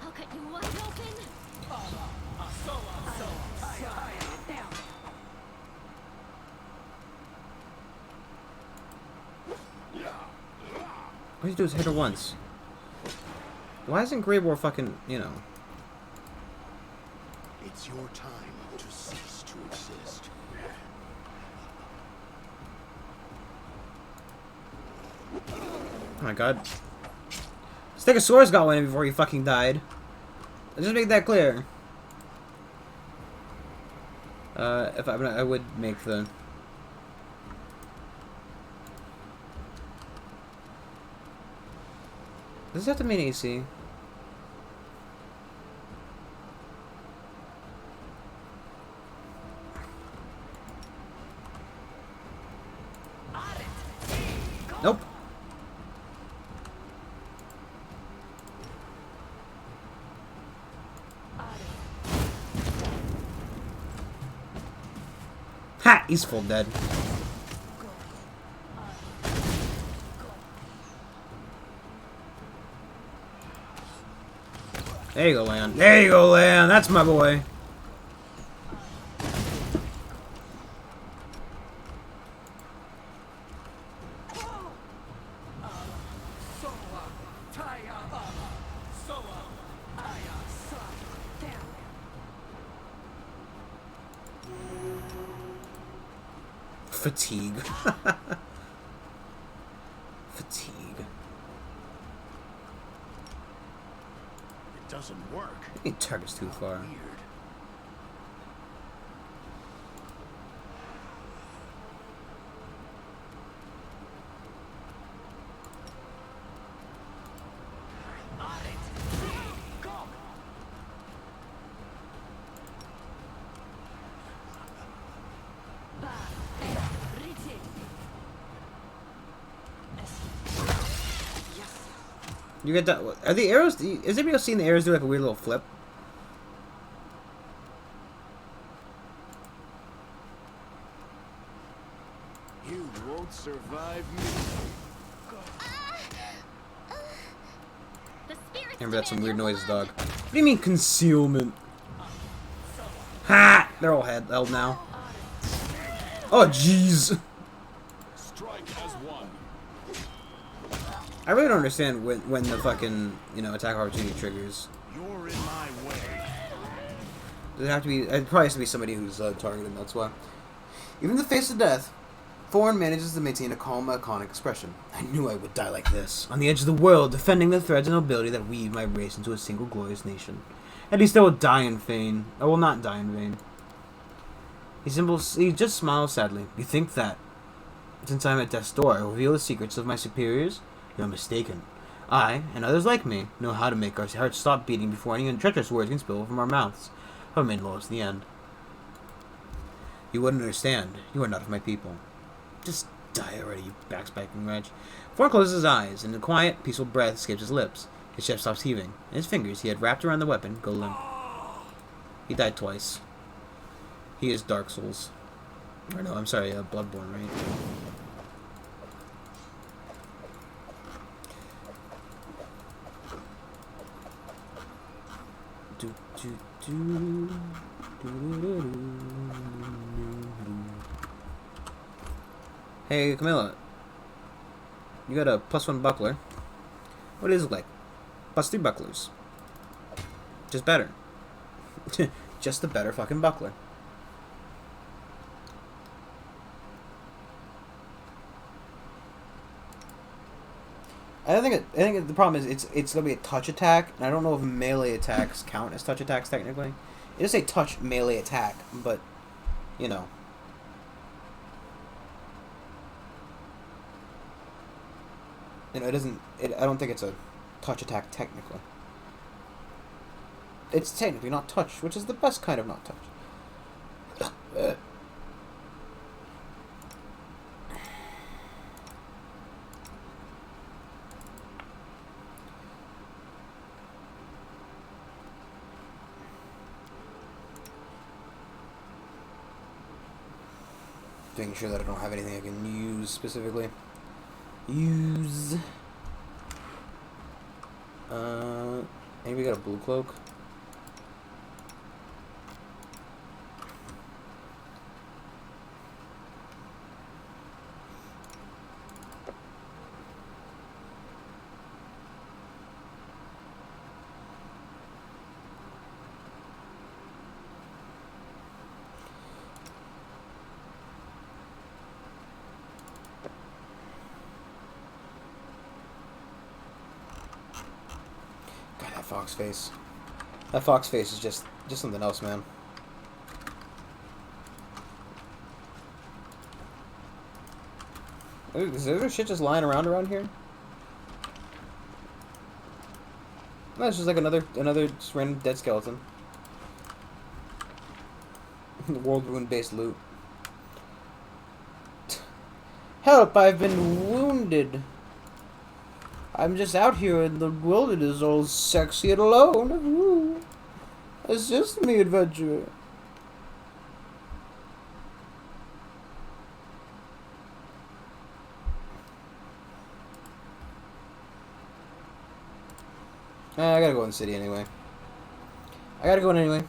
I'll cut you wide open. All you do is hit her once. Why isn't Greybor fucking, you know? It's your time to cease to exist. Oh my god. Stegosaurus got one before he fucking died. Let's just make that clear. If I would make the... Does this have to mean AC? Nope. Ha! He's full dead. There you go, Leon. There you go, Leon. That's my boy. Fatigue. Fatigue. It doesn't work. He targets too far. Weird. You get that? Are the arrows? Is anybody else seeing the arrows do like a weird little flip? You won't survive me. The spirits Remember, that's some weird demand your noises, blood. dog. What do you mean concealment? Ha! They're all held now. Oh, jeez. Strike as one. I really don't understand when the fucking, you know, attack opportunity triggers. You're in my way. Does it have to be? It probably has to be somebody who's targeted. That's why. Even in the face of death, Thorn manages to maintain a calm, laconic expression. I knew I would die like this, on the edge of the world, defending the threads and nobility that weave my race into a single glorious nation. At least I will die in vain. I will not die in vain. He just smiles sadly. You think that, since I am at death's door, I will reveal the secrets of my superiors? You're mistaken. I, and others like me, know how to make our hearts stop beating before any treacherous words can spill from our mouths. I remain loyal to the end. You wouldn't understand. You are not of my people. Just die already, you backspiking wretch. Thorn closes his eyes, and a quiet, peaceful breath escapes his lips. His chest stops heaving, and his fingers he had wrapped around the weapon go limp. He died twice. He is Dark Souls. Or no, I'm sorry, Bloodborne, right? Hey, Camilla. You got a +1 buckler. What does it look like? +3 bucklers. Just better. Just a better fucking buckler. I think the problem is it's gonna be a touch attack, and I don't know if melee attacks count as touch attacks technically. It is a touch melee attack, but you know. You know, it doesn't. I don't think it's a touch attack technically. It's technically not touch, which is the best kind of not touch. Making sure that I don't have anything I can use specifically. Maybe got a blue cloak. Fox face. That fox face is just something else, man. Is there shit just lying around here? No, it's just like another just random dead skeleton. World Wound based loot. Help! I've been wounded. I'm just out here in the wilderness, all sexy and alone. Ooh. Assist me, adventurer. I gotta go in the city anyway. I gotta go in anyway.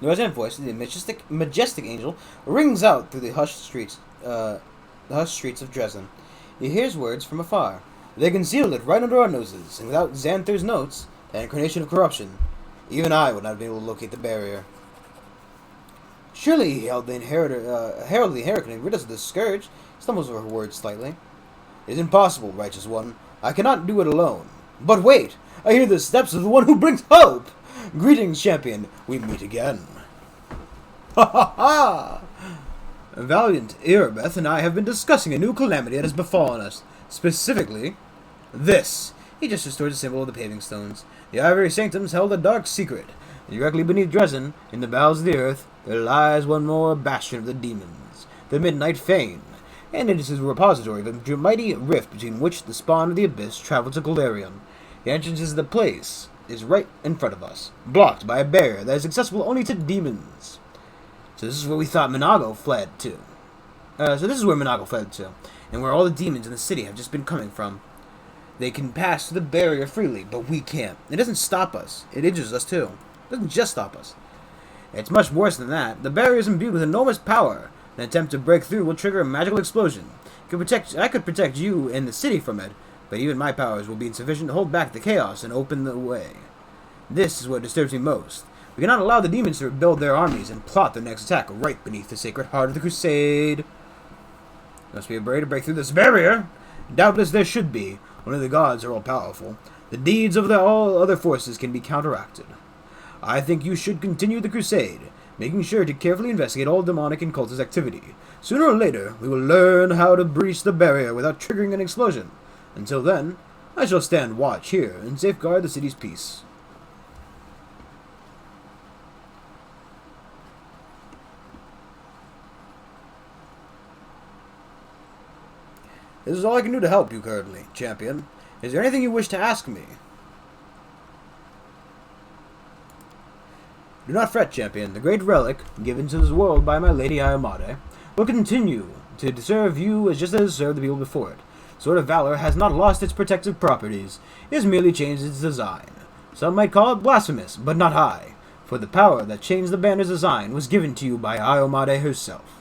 The resonant voice of the majestic angel rings out through the hushed streets of Dresden. He hears words from afar. They concealed it right under our noses, and without Xanthur's notes, the incarnation of corruption, even I would not be able to locate the barrier. Surely he heralded the inheritor and rid us of this scourge. Stumbles over her words slightly. It is impossible, righteous one. I cannot do it alone. But wait! I hear the steps of the one who brings hope! Greetings, champion. We meet again. Ha ha ha! Valiant Erebeth and I have been discussing a new calamity that has befallen us. Specifically, this. He just restored the symbol of the paving stones. The Ivory Sanctums held a dark secret. Directly beneath Dresden, in the bowels of the earth, there lies one more bastion of the demons, the Midnight Fane, and it is a repository of a mighty rift between which the spawn of the abyss traveled to Golarion. The entrance to the place is right in front of us, blocked by a barrier that is accessible only to demons. So this is where we thought Minago fled to. And where all the demons in the city have just been coming from. They can pass through the barrier freely, but we can't. It doesn't stop us. It injures us too. It doesn't just stop us. It's much worse than that. The barrier is imbued with enormous power. An attempt to break through will trigger a magical explosion. I could protect you and the city from it, but even my powers will be insufficient to hold back the chaos and open the way. This is what disturbs me most. We cannot allow the demons to rebuild their armies and plot their next attack right beneath the sacred heart of the crusade. Must be a way to break through this barrier. Doubtless there should be. Only the gods are all-powerful. The deeds of all other forces can be counteracted. I think you should continue the crusade. making sure to carefully investigate all demonic and cultist activity. Sooner or later, we will learn how to breach the barrier without triggering an explosion. Until then, I shall stand watch here and safeguard the city's peace. This is all I can do to help you currently, champion. Is there anything you wish to ask me? Do not fret, champion. The great relic, given to this world by my lady Ayamade, will continue to serve you as just as it served the people before it. Sword of Valor has not lost its protective properties. It has merely changed its design. Some might call it blasphemous, but not I, for the power that changed the banner's design was given to you by Ayamade herself.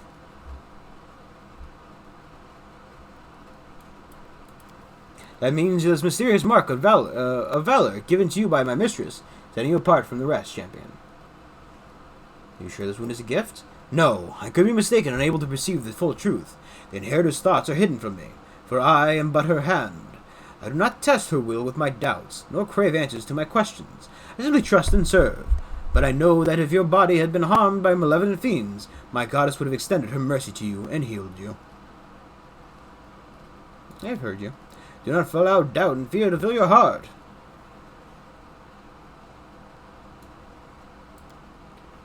That means this mysterious mark of valor given to you by my mistress, setting you apart from the rest, champion. Are you sure this wound is a gift? No, I could be mistaken, unable to perceive the full truth. The inheritor's thoughts are hidden from me, for I am but her hand. I do not test her will with my doubts, nor crave answers to my questions. I simply trust and serve. But I know that if your body had been harmed by malevolent fiends, my goddess would have extended her mercy to you and healed you. I've heard you. Do not allow doubt and fear to fill your heart.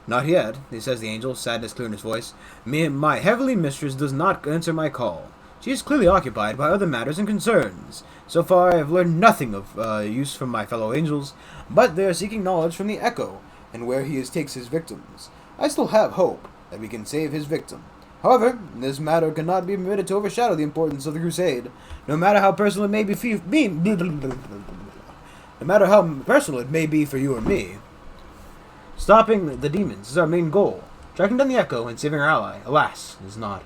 Not yet, says the angel, sadness clear in his voice. My heavenly mistress does not answer my call. She is clearly occupied by other matters and concerns. So far I have learned nothing of use from my fellow angels, but they are seeking knowledge from the Echo, and where he takes his victims. I still have hope that we can save his victim. However, this matter cannot be permitted to overshadow the importance of the crusade, no matter how personal it may be for you or me. Stopping the demons is our main goal. Tracking down the Echo and saving our ally, alas, is not.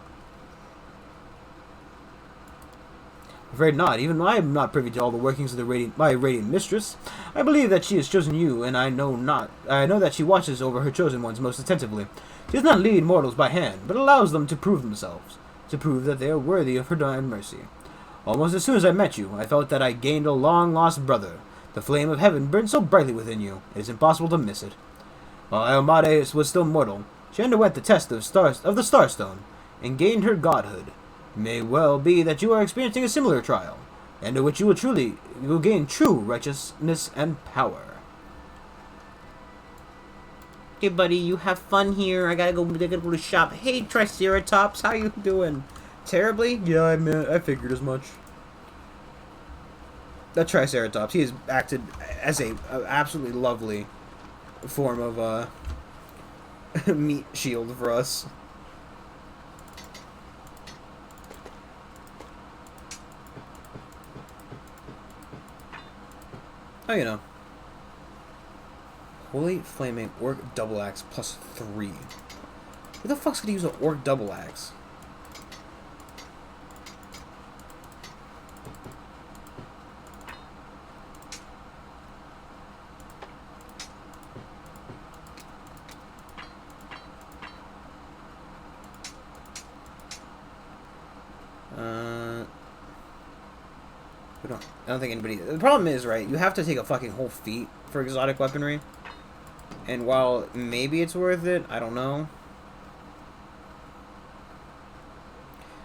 I'm afraid not. Even I am not privy to all the workings of my radiant mistress. I believe that she has chosen you, and I know that she watches over her chosen ones most attentively. She does not lead mortals by hand, but allows them to prove themselves, to prove that they are worthy of her divine mercy. Almost as soon as I met you, I felt that I gained a long-lost brother. The flame of heaven burned so brightly within you, it is impossible to miss it. While Ayamade was still mortal, she underwent the test of the Starstone, and gained her godhood. It may well be that you are experiencing a similar trial, and in which you will gain true righteousness and power. Hey buddy, you have fun here. I gotta go to shop. Hey Triceratops, how you doing? Terribly? Yeah, I figured as much. That Triceratops, he has acted as a absolutely lovely form of meat shield for us. Oh, you know. Holy Flaming Orc Double Axe plus 3. Who the fuck's gonna use an Orc Double Axe? I don't think anybody... The problem is, right, you have to take a fucking whole feat for exotic weaponry. And while maybe it's worth it, I don't know.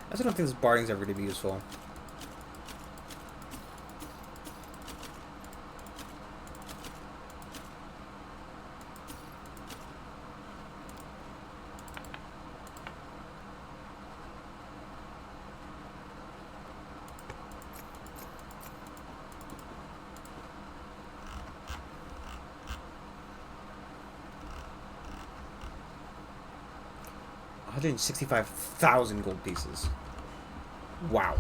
I also don't think this barding's ever going to be useful. $165,000 gold pieces. Wow.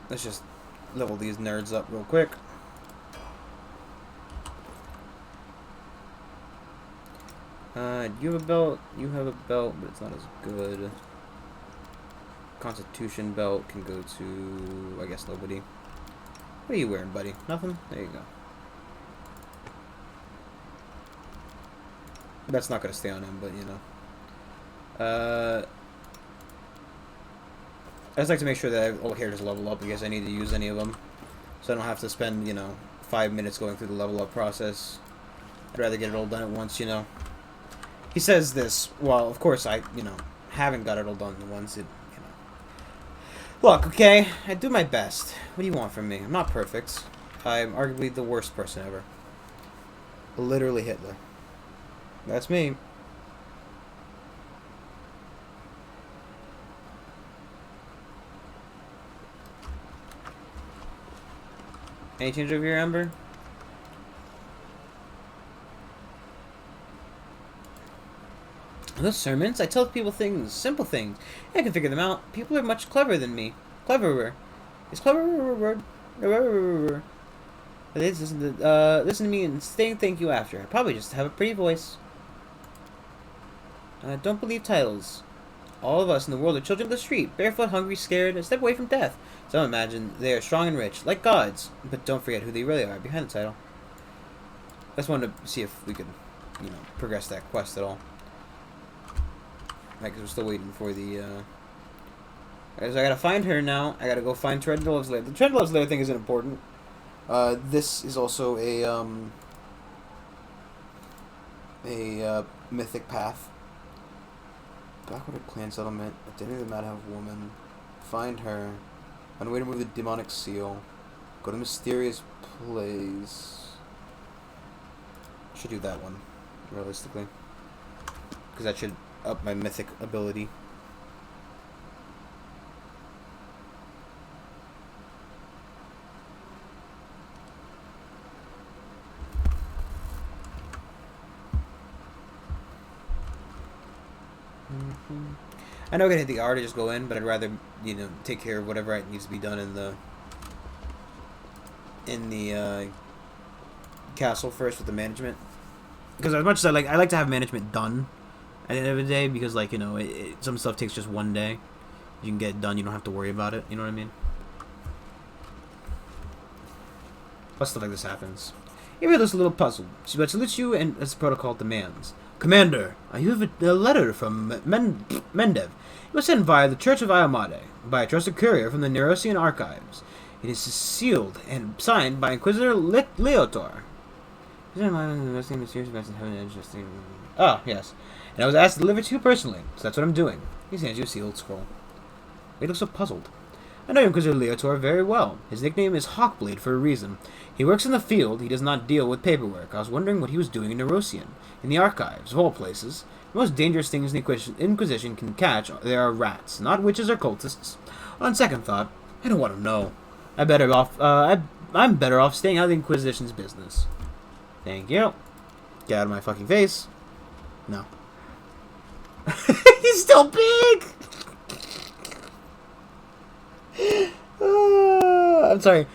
Let's just level these nerds up real quick. Do you have a belt? You have a belt, but it's not as good. Constitution belt can go to, I guess, nobody. What are you wearing, buddy? Nothing? There you go. That's not going to stay on him, but, you know. I just like to make sure that all characters level up in case I need to use any of them. So I don't have to spend, you know, 5 minutes going through the level up process. I'd rather get it all done at once, you know. He says this, well, of course I, you know, haven't got it all done at once. It, you know. Look, okay, I do my best. What do you want from me? I'm not perfect. I'm arguably the worst person ever. Literally Hitler. That's me. Any change over here, Ember? Those sermons, I tell people things, simple things. I can figure them out. People are much cleverer than me. Cleverer. Is cleverer a word? Listen to me and thank you after. I probably just have a pretty voice. Don't believe titles. All of us in the world are children of the street, barefoot, hungry, scared, a step away from death. Some imagine they are strong and rich, like gods, but don't forget who they really are behind the title. I just wanted to see if we could, you know, progress that quest at all. Like, we're still waiting for the, so I gotta find her now. I gotta go find Treadlove's lair. The Treadlove's lair thing isn't important. This is also a mythic path. Backward clan settlement. Identity of the Madhouse woman. Find her. Find a way to remove the demonic seal. Go to mysterious place. Should do that one, realistically, because that should up my mythic ability. I know I can hit the R to just go in, but I'd rather, you know, take care of whatever needs to be done in the castle first with the management. Because as much as I like to have management done at the end of the day, because, like, you know, some stuff takes just one day. You can get it done. You don't have to worry about it. You know what I mean? But stuff like this happens. Ivy looks a little puzzled. She salutes you and as protocol demands. Commander, you have a letter from Mendev. It was sent via the Church of Iamade, by a trusted courier from the Nerosian archives. It is sealed and signed by Inquisitor Leotor. Oh, yes. And I was asked to deliver it to you personally, so that's what I'm doing. He hands you a sealed scroll. He looks so puzzled. I know Inquisitor Leotor very well. His nickname is Hawkblade for a reason. He works in the field. He does not deal with paperwork. I was wondering what he was doing in Nerosian. In the archives, of all places. The most dangerous things the Inquisition can catch there are rats, not witches or cultists. On second thought, I don't want to know. I'm better off staying out of the Inquisition's business. Thank you. Get out of my fucking face. No. He's still big! I'm sorry.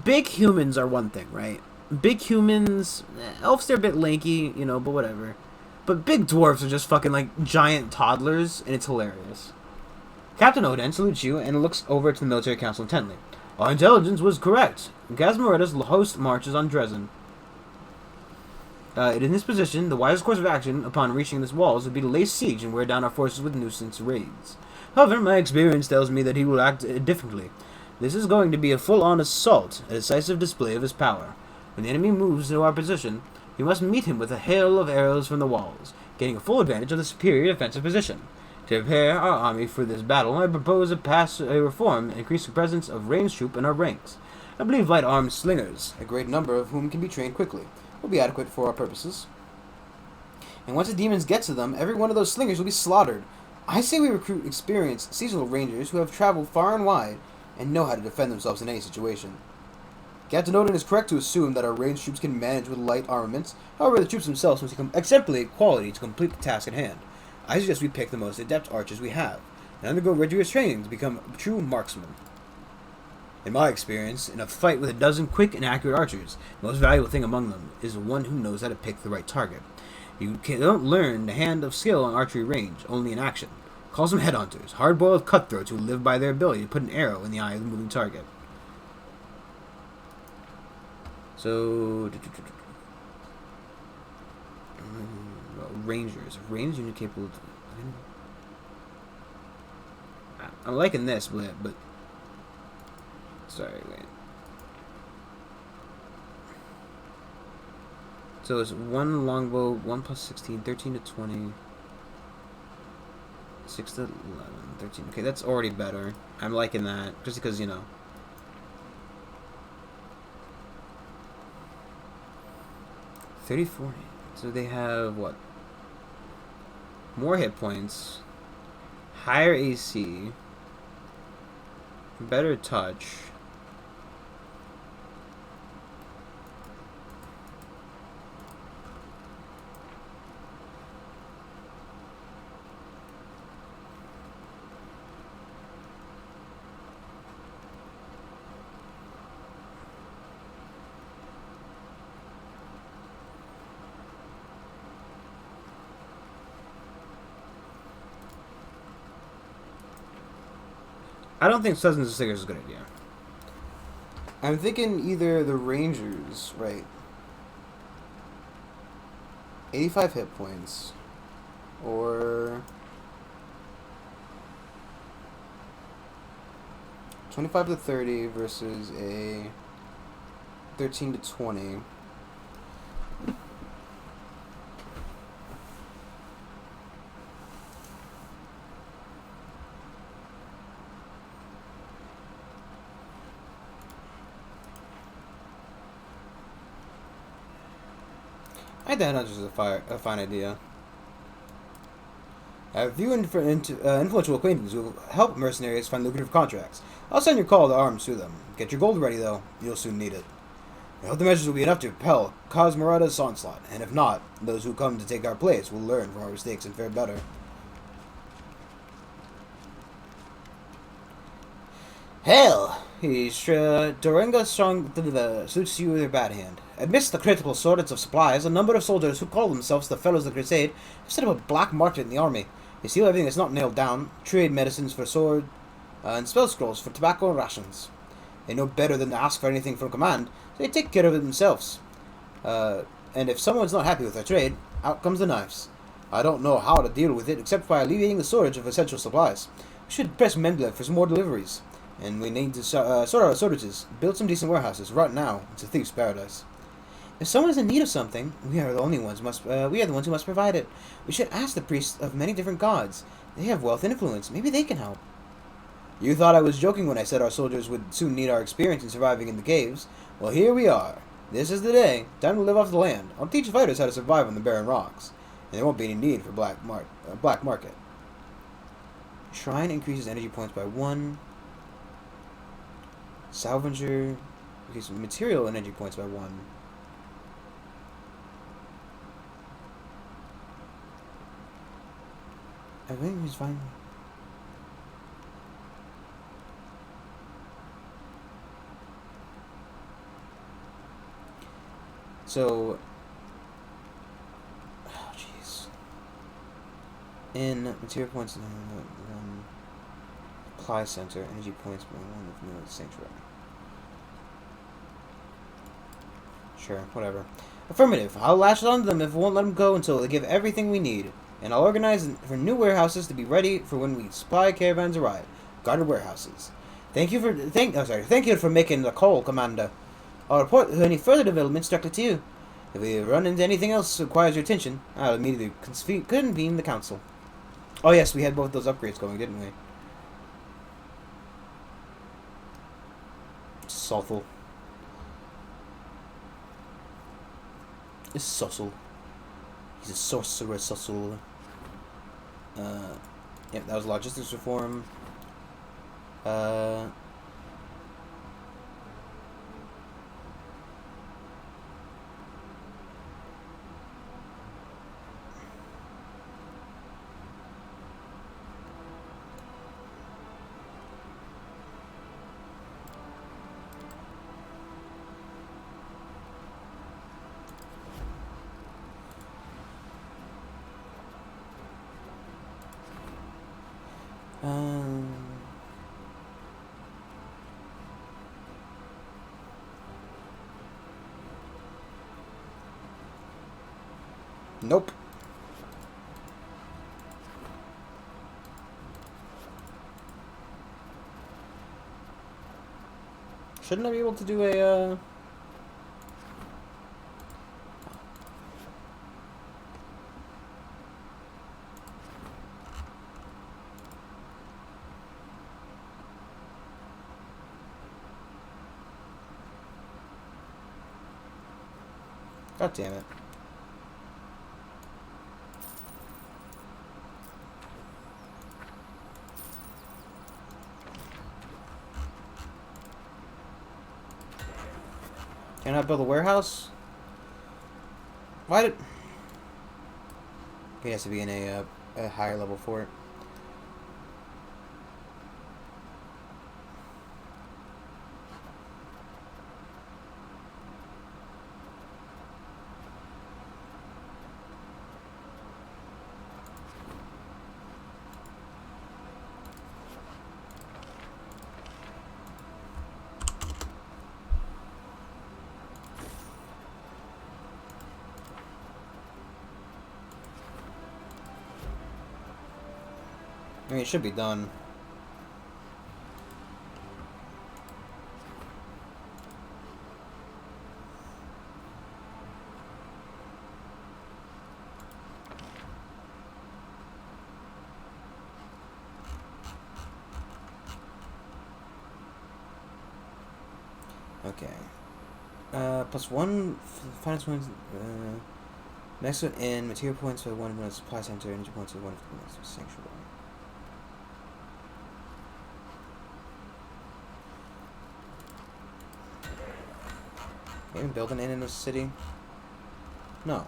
Big humans are one thing, right? Big humans, elves, they're a bit lanky, you know, but whatever. But big dwarves are just fucking, like, giant toddlers, and it's hilarious. Captain Oden salutes you and looks over to the military council intently. Our intelligence was correct. Gasmoretta's host marches on Dresden. In this position, the wisest course of action upon reaching this walls would be to lay siege and wear down our forces with nuisance raids. However, my experience tells me that he will act differently. This is going to be a full-on assault, a decisive display of his power. When the enemy moves into our position, we must meet him with a hail of arrows from the walls, getting a full advantage of the superior defensive position. To prepare our army for this battle, I propose a reform and increase the presence of ranged troop in our ranks. I believe light-armed slingers, a great number of whom can be trained quickly, will be adequate for our purposes. And once the demons get to them, every one of those slingers will be slaughtered. I say we recruit experienced seasonal rangers who have traveled far and wide and know how to defend themselves in any situation. Captain Odin is correct to assume that our ranged troops can manage with light armaments. However, the troops themselves must become exemplary quality to complete the task at hand. I suggest we pick the most adept archers we have and undergo rigorous training to become true marksmen. In my experience, in a fight with a dozen quick and accurate archers, the most valuable thing among them is one who knows how to pick the right target. You don't learn the hand of skill on archery range, only in action. Call them headhunters, hard-boiled cutthroats who live by their ability to put an arrow in the eye of the moving target. So, rangers. Ranged unit capable of... I'm liking this, but... Sorry, wait. So it's 1 longbow, 1 plus 16, 13 to 20. 6 to 11, 13. Okay, that's already better. I'm liking that. Just because, you know. $34. So they have, what? More hit points. Higher AC. Better touch. I don't think Sustenance of Stickers is a good idea. I'm thinking either the Rangers, right? 85 hit points. Or 25 to 30 versus a 13 to 20. I think that's just a fine idea. I have a few influential acquaintances who will help mercenaries find lucrative contracts. I'll send your call to arms to them. Get your gold ready, though. You'll soon need it. I hope the measures will be enough to repel Cosmerada's onslaught, and if not, those who come to take our place will learn from our mistakes and fare better. Hell! Doringa strong suits you with your bad hand. Amidst the critical shortage of supplies, a number of soldiers who call themselves the Fellows of the Crusade have set up a black market in the army. They steal everything that's not nailed down, trade medicines for sword, and spell scrolls for tobacco and rations. They know better than to ask for anything from command, so they take care of it themselves. And if someone's not happy with their trade, out comes the knives. I don't know how to deal with it except by alleviating the shortage of essential supplies. We should press Mendeleev for some more deliveries. And we need to sort out shortages. Build some decent warehouses. Right now, it's a thief's paradise. If someone is in need of something, we are the ones who must provide it. We should ask the priests of many different gods. They have wealth and influence. Maybe they can help. You thought I was joking when I said our soldiers would soon need our experience in surviving in the caves. Well, here we are. This is the day. Time to live off the land. I'll teach fighters how to survive on the barren rocks. And there won't be any need for black market. Shrine increases energy points by 1. Salvager increases material energy points by 1. I think he's fine. So, oh jeez. In material points, 1 supply center, energy points by 1 of the sanctuary. Sure, whatever. Affirmative. I'll latch on to them if we won't let them go until they give everything we need. And I'll organize for new warehouses to be ready for when we supply caravans arrive. Guarded warehouses. Thank you for making the call, Commander. I'll report any further developments directly to you. If we run into anything else that requires your attention, I'll immediately convene the council. Oh yes, we had both those upgrades going, didn't we? Sothel. It's Sothel. He's a sorcerer, Sothel. Yep, that was logistics reform. Nope. Shouldn't I be able to do a, God damn it. Can I build a warehouse? Why did... It has to be in a higher level for it. I mean, it should be done. Okay. Plus one finance points. Next one in material points for one when supply center, energy points for one of the sanctuary. Can you build an inn in this city? No.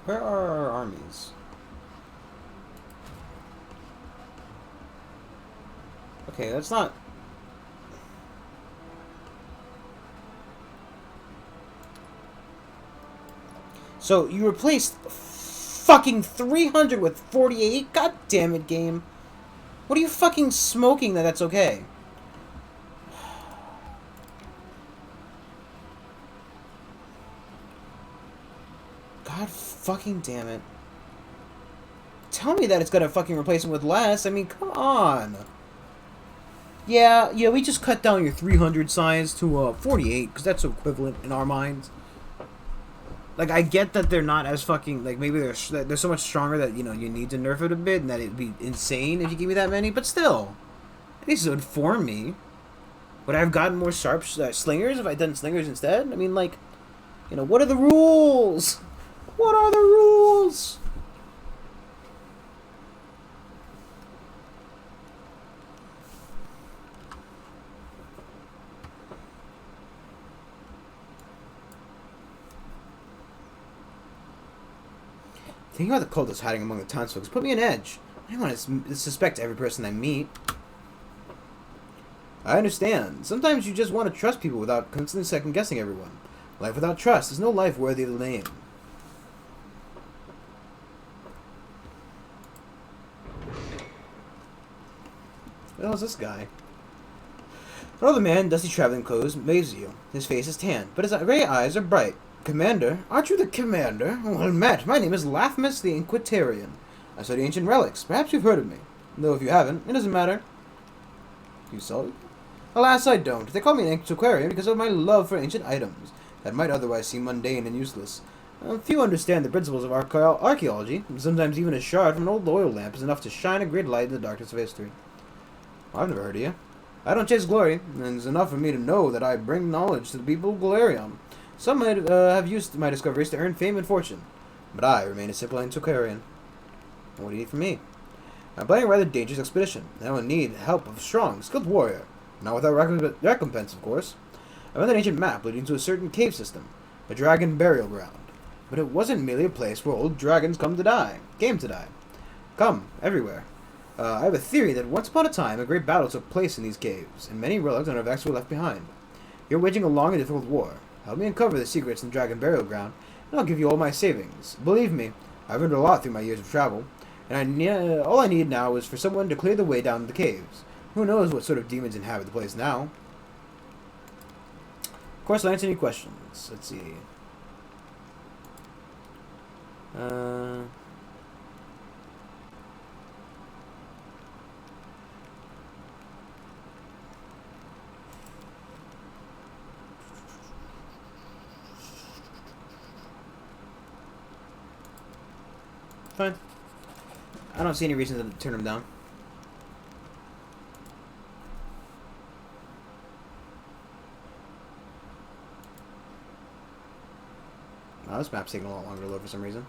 Where are our armies? Okay, that's not... So, you replaced fucking 300 with 48? God damn it, game. What are you fucking smoking that that's okay? God fucking damn it. Tell me that it's gonna fucking replace him with less. I mean, come on. Yeah, we just cut down your 300 size to 48, because that's equivalent in our minds. Like, I get that they're not as fucking, like, maybe they're so much stronger that, you know, you need to nerf it a bit, and that it'd be insane if you give me that many, but still. At least it would inform me. Would I have gotten more sharp slingers if I'd done slingers instead? I mean, like, you know, what are the rules? What are the rules? Thinking about the cultists hiding among the townsfolk put me on edge. I don't want to suspect every person I meet. I understand. Sometimes you just want to trust people without constantly second-guessing everyone. Life without trust is no life worthy of the name. What the hell is this guy? Another man in dusty traveling clothes waves you. His face is tan, but his gray eyes are bright. Commander? Aren't you the commander? Well met. My name is Lathmus the Inquitarian. I study ancient relics. Perhaps you've heard of me. Though if you haven't, it doesn't matter. You saw it? Alas, I don't. They call me an antiquarian because of my love for ancient items that might otherwise seem mundane and useless. Few understand the principles of archaeology. Sometimes even a shard from an old oil lamp is enough to shine a great light in the darkness of history. I've never heard of you. I don't chase glory, and it's enough for me to know that I bring knowledge to the people of Galarium. Some might have used my discoveries to earn fame and fortune, but I remain a simple Antiquarian. What do you need from me? I'm planning a rather dangerous expedition, and I will need help of a strong, skilled warrior. Not without recompense, of course. I found an ancient map leading to a certain cave system, a dragon burial ground. But it wasn't merely a place where old dragons came to die. Come, everywhere. I have a theory that once upon a time a great battle took place in these caves, and many relics and artifacts were left behind. You're waging a long and difficult war. Help me uncover the secrets in the dragon burial ground, and I'll give you all my savings. Believe me, I've learned a lot through my years of travel, and all I need now is for someone to clear the way down the caves. Who knows what sort of demons inhabit the place now? Of course, I'll answer any questions. Let's see. Fine. I don't see any reason to turn him down. Oh, this map's taking a lot longer to load for some reason.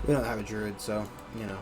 We don't have a druid, so, you know.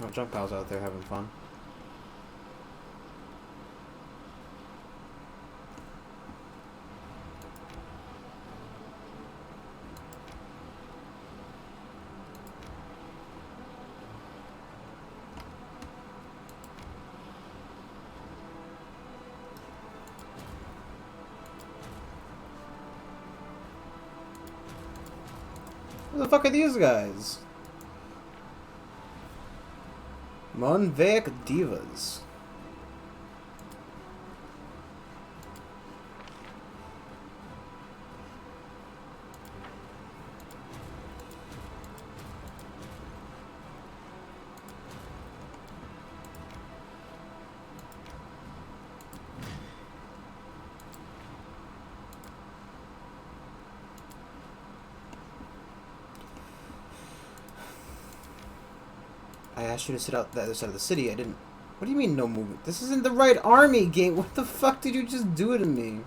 Oh, jump pals out there having fun. Who the fuck are these guys? Monveic Divas. I asked you to sit out the other side of the city. I didn't. What do you mean no movement? This isn't the right army game. What the fuck did you just do to me?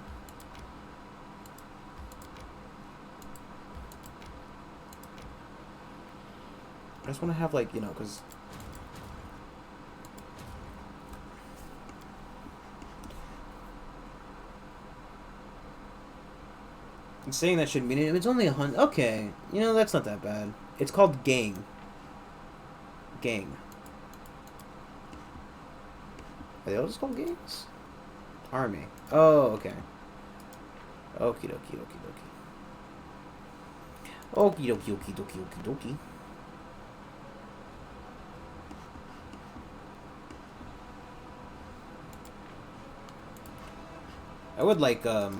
I just want to have, like, you know, because... I'm saying that shouldn't mean it. It's only 100. Okay. You know, that's not that bad. It's called gang. Gang. Are they all just called gangs? Army. Oh, okay. Okie dokie dokie dokie. Okie dokie okie dokie okie dokie. I would like, I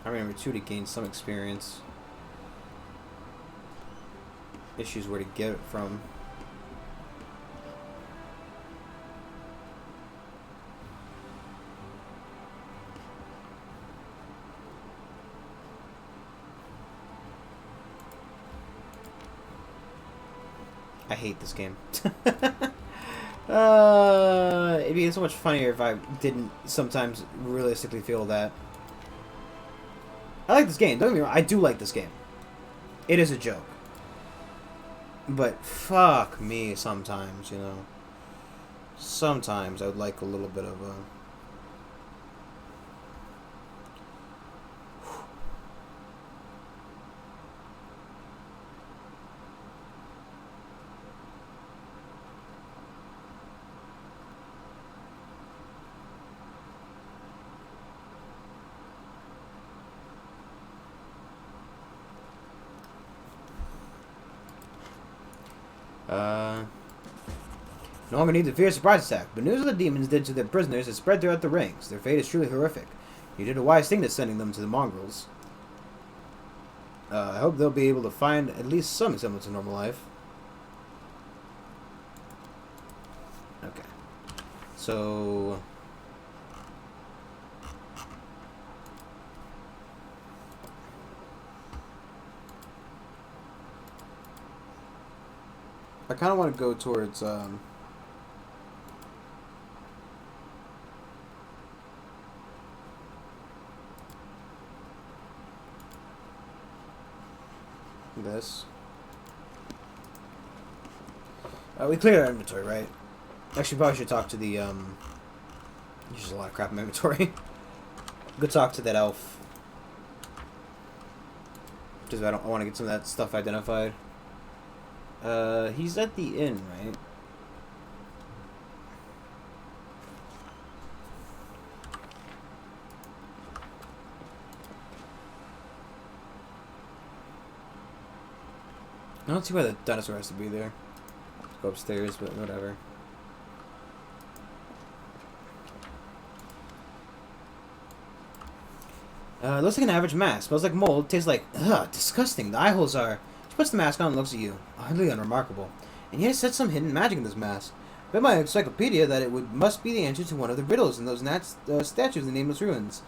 remember 2 to gain some experience. issues where to get it from. I hate this game. It'd be so much funnier if I didn't sometimes realistically feel that. I like this game. Don't get me wrong. I do like this game. It is a joke. But fuck me sometimes, you know. Sometimes I would like a little bit of a... No longer need to fear a surprise attack, but news of the demons did to their prisoners has spread throughout the ranks. Their fate is truly horrific. You did a wise thing to sending them to the mongrels. I hope they'll be able to find at least some semblance of normal life. Okay. So... I kind of want to go towards, this. We cleared our inventory, right? Actually, probably should talk to the, there's a lot of crap in my inventory. Go talk to that elf. Because I want to get some of that stuff identified. He's at the inn, right? I don't see why the dinosaur has to be there. Let's go upstairs, but whatever. Looks like an average mask. Smells like mold. Tastes like, ugh, disgusting. The eye holes are... She puts the mask on and looks at you. Hardly unremarkable. And yet it said some hidden magic in this mask. I read my encyclopedia that it must be the answer to one of the riddles in those statues in the Nameless Ruins.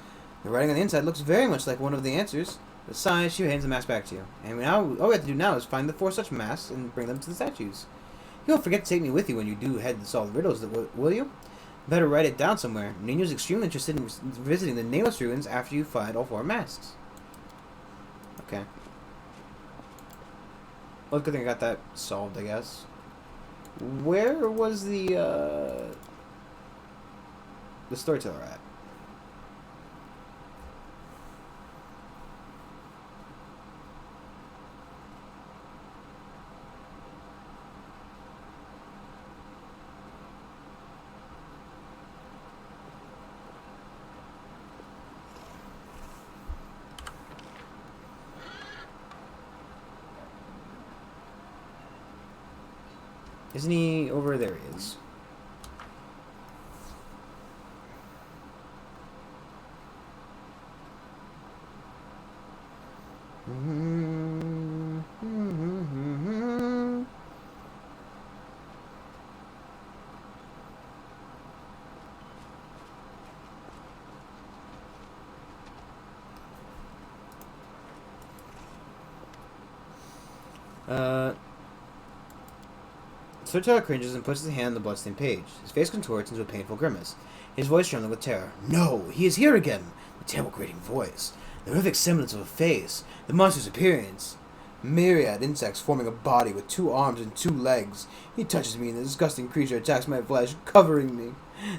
The writing on the inside looks very much like one of the answers. Besides, she hands the mask back to you. And now, all we have to do now is find the 4 such masks and bring them to the statues. You won't forget to take me with you when you do head to solve the riddles, will you? Better write it down somewhere. Nino's extremely interested in visiting the Nameless Ruins after you find all 4 masks. Okay. Well, good thing I got that solved, I guess. Where was the storyteller at? Isn't he over there? He is. Storyteller cringes and puts his hand on the bloodstained page. His face contorts into a painful grimace. His voice trembling with terror. No, he is here again! The terrible grating voice. The horrific semblance of a face. The monster's appearance. Myriad insects forming a body with 2 arms and 2 legs. He touches me and the disgusting creature attacks my flesh, covering me.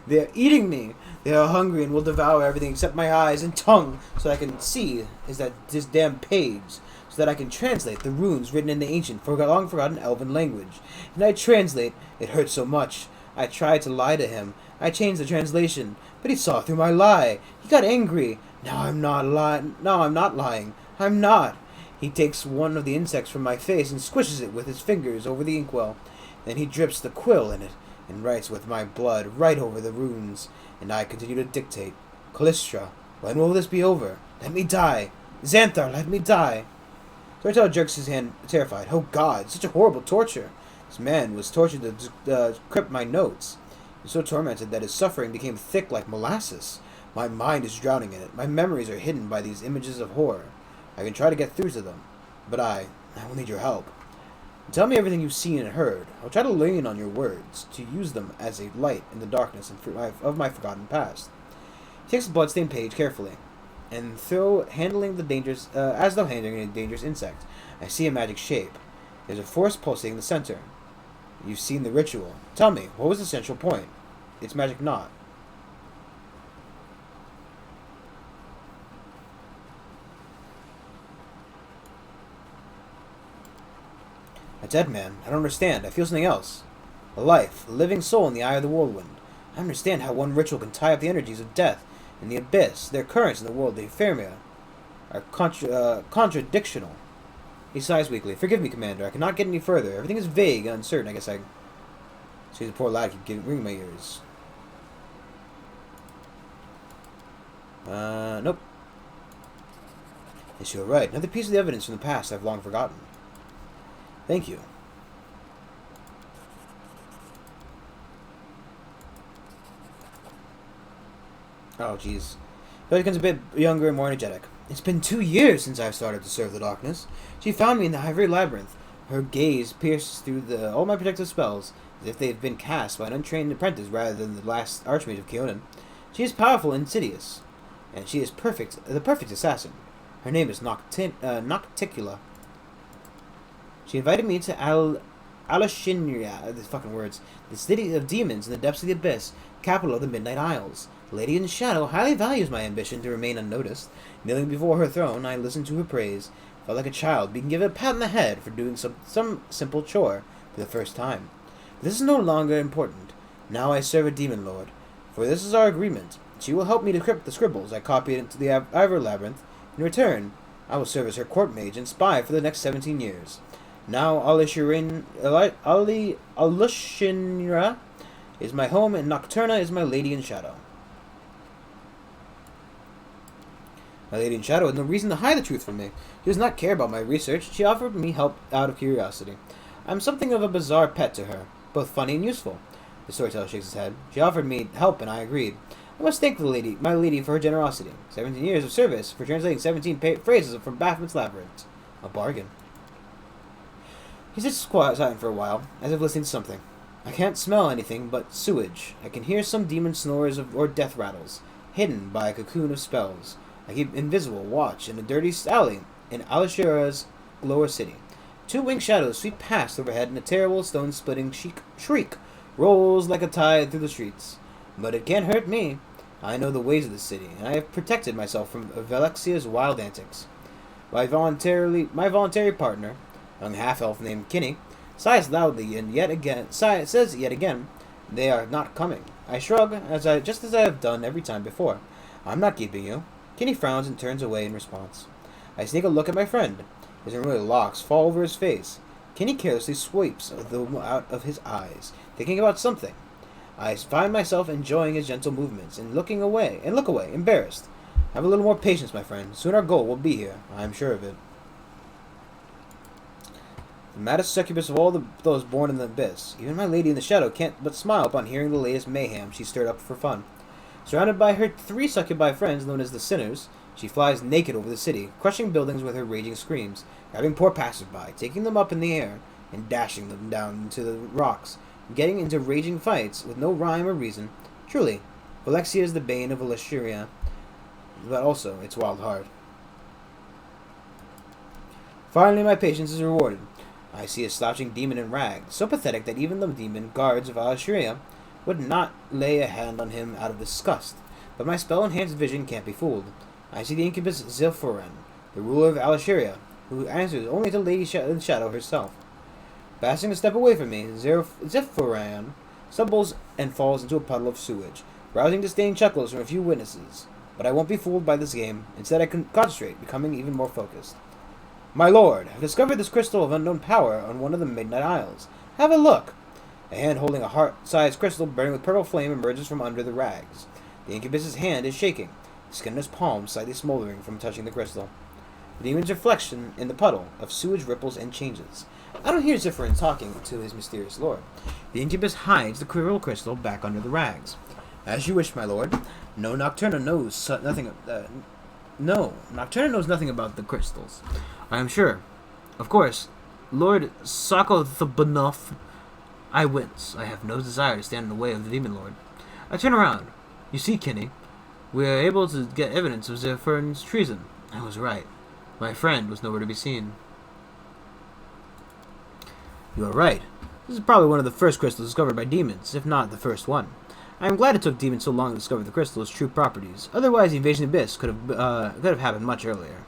They are eating me. They are hungry and will devour everything except my eyes and tongue, so I can see this damn page, so that I can translate the runes written in the ancient, long forgotten elven language. And I translate. It hurts so much. I tried to lie to him. I changed the translation, but he saw through my lie. He got angry. Now I'm not lying. I'm not. He takes one of the insects from my face and squishes it with his fingers over the inkwell. Then he drips the quill in it and writes with my blood right over the runes. And I continue to dictate. Callistra, when will this be over? Let me die. Xanthar, let me die. Storyteller jerks his hand, terrified. Oh God, such a horrible torture. This man was tortured to decrypt my notes. He was so tormented that his suffering became thick like molasses. My mind is drowning in it. My memories are hidden by these images of horror. I can try to get through to them, but I will need your help. Tell me everything you've seen and heard. I'll try to lean on your words, to use them as a light in the darkness of my forgotten past. He takes the bloodstained page carefully, and as though handling a dangerous insect, I see a magic shape. There's a force pulsating in the center. You've seen the ritual. Tell me, what was the central point? It's magic knot. A dead man. I don't understand. I feel something else. A life, a living soul in the eye of the whirlwind. I understand how one ritual can tie up the energies of death and the abyss. Their currents in the world, the ephemeria, are contradictional. He sighs weakly. Forgive me, Commander. I cannot get any further. Everything is vague and uncertain. I guess I see the poor lad keep ringing my ears. Nope. Yes, you're right. Another piece of the evidence from the past I've long forgotten. Thank you. Oh, jeez. She becomes a bit younger and more energetic. It's been 2 years since I've started to serve the darkness. She found me in the ivory labyrinth. Her gaze pierces through all my protective spells, as if they had been cast by an untrained apprentice rather than the last archmage of Keonan. She is powerful and insidious, and she is the perfect assassin. Her name is Nocticula. She invited me to Alashinria, these fucking words, the city of demons in the depths of the abyss, capital of the Midnight Isles. The Lady in Shadow highly values my ambition to remain unnoticed. Kneeling before her throne, I listened to her praise. Felt like a child being given a pat on the head for doing some simple chore for the first time. But this is no longer important. Now I serve a demon lord, for this is our agreement. She will help me decrypt the scribbles I copied into the ivory labyrinth. In return, I will serve as her court mage and spy for the next 17 years. Now Alushinra is my home, and Nocturna is my Lady in Shadow. My Lady in Shadow had no reason to hide the truth from me. She does not care about my research. She offered me help out of curiosity. I'm something of a bizarre pet to her, both funny and useful. The storyteller shakes his head. She offered me help, and I agreed. I must thank my lady for her generosity. 17 years of service for translating 17 phrases from Baphomet's Labyrinth. A bargain. He sits silent for a while, as if listening to something. I can't smell anything but sewage. I can hear some demon snores or death rattles, hidden by a cocoon of spells. I keep invisible watch in a dirty alley in Alashira's lower city. 2 winged shadows sweep past overhead, and a terrible stone-splitting shriek rolls like a tide through the streets. But it can't hurt me. I know the ways of the city, and I have protected myself from Valexia's wild antics. My voluntary partner, a young half-elf named Kinney, sighs loudly and says yet again, they are not coming. I shrug, just as I have done every time before. I'm not keeping you. Kinney frowns and turns away in response. I sneak a look at my friend. His unruly locks fall over his face. Kinney carelessly sweeps them out of his eyes, thinking about something. I find myself enjoying his gentle movements and look away, embarrassed. Have a little more patience, my friend. Soon our goal will be here. I am sure of it. The maddest succubus of all those born in the abyss. Even my lady in the shadow can't but smile upon hearing the latest mayhem she stirred up for fun. Surrounded by her 3 succubi friends known as the Sinners, she flies naked over the city, crushing buildings with her raging screams, grabbing poor passers-by, taking them up in the air, and dashing them down into the rocks, getting into raging fights with no rhyme or reason. Truly, Valexia is the bane of Alashiria, but also its wild heart. Finally, my patience is rewarded. I see a slouching demon in rags, so pathetic that even the demon guards of Alashiria would not lay a hand on him out of disgust. But my spell-enhanced vision can't be fooled. I see the incubus Zilforan, the ruler of Alashiria, who answers only to Lady in Shadow herself. Passing a step away from me, Zilforan stumbles and falls into a puddle of sewage, rousing disdain chuckles from a few witnesses. But I won't be fooled by this game. Instead, I can concentrate, becoming even more focused. My lord, I've discovered this crystal of unknown power on one of the Midnight Isles. Have a look. A hand holding a heart-sized crystal burning with purple flame emerges from under the rags. The incubus's hand is shaking, the skin on his palm slightly smoldering from touching the crystal. The demon's reflection in the puddle of sewage ripples and changes. I don't hear Zephyrin talking to his mysterious lord. The incubus hides the quill crystal back under the rags. As you wish, my lord. No, Nocturna knows nothing. No, Nocturna knows nothing about the crystals. I am sure. Of course, Lord Sakothabanoff. I wince. I have no desire to stand in the way of the demon lord. I turn around. You see, Kinney, we are able to get evidence of Zephyr's treason. I was right. My friend was nowhere to be seen. You are right. This is probably one of the first crystals discovered by demons, if not the first one. I am glad it took demons so long to discover the crystal's true properties. Otherwise, the invasion of Abyss could have happened much earlier.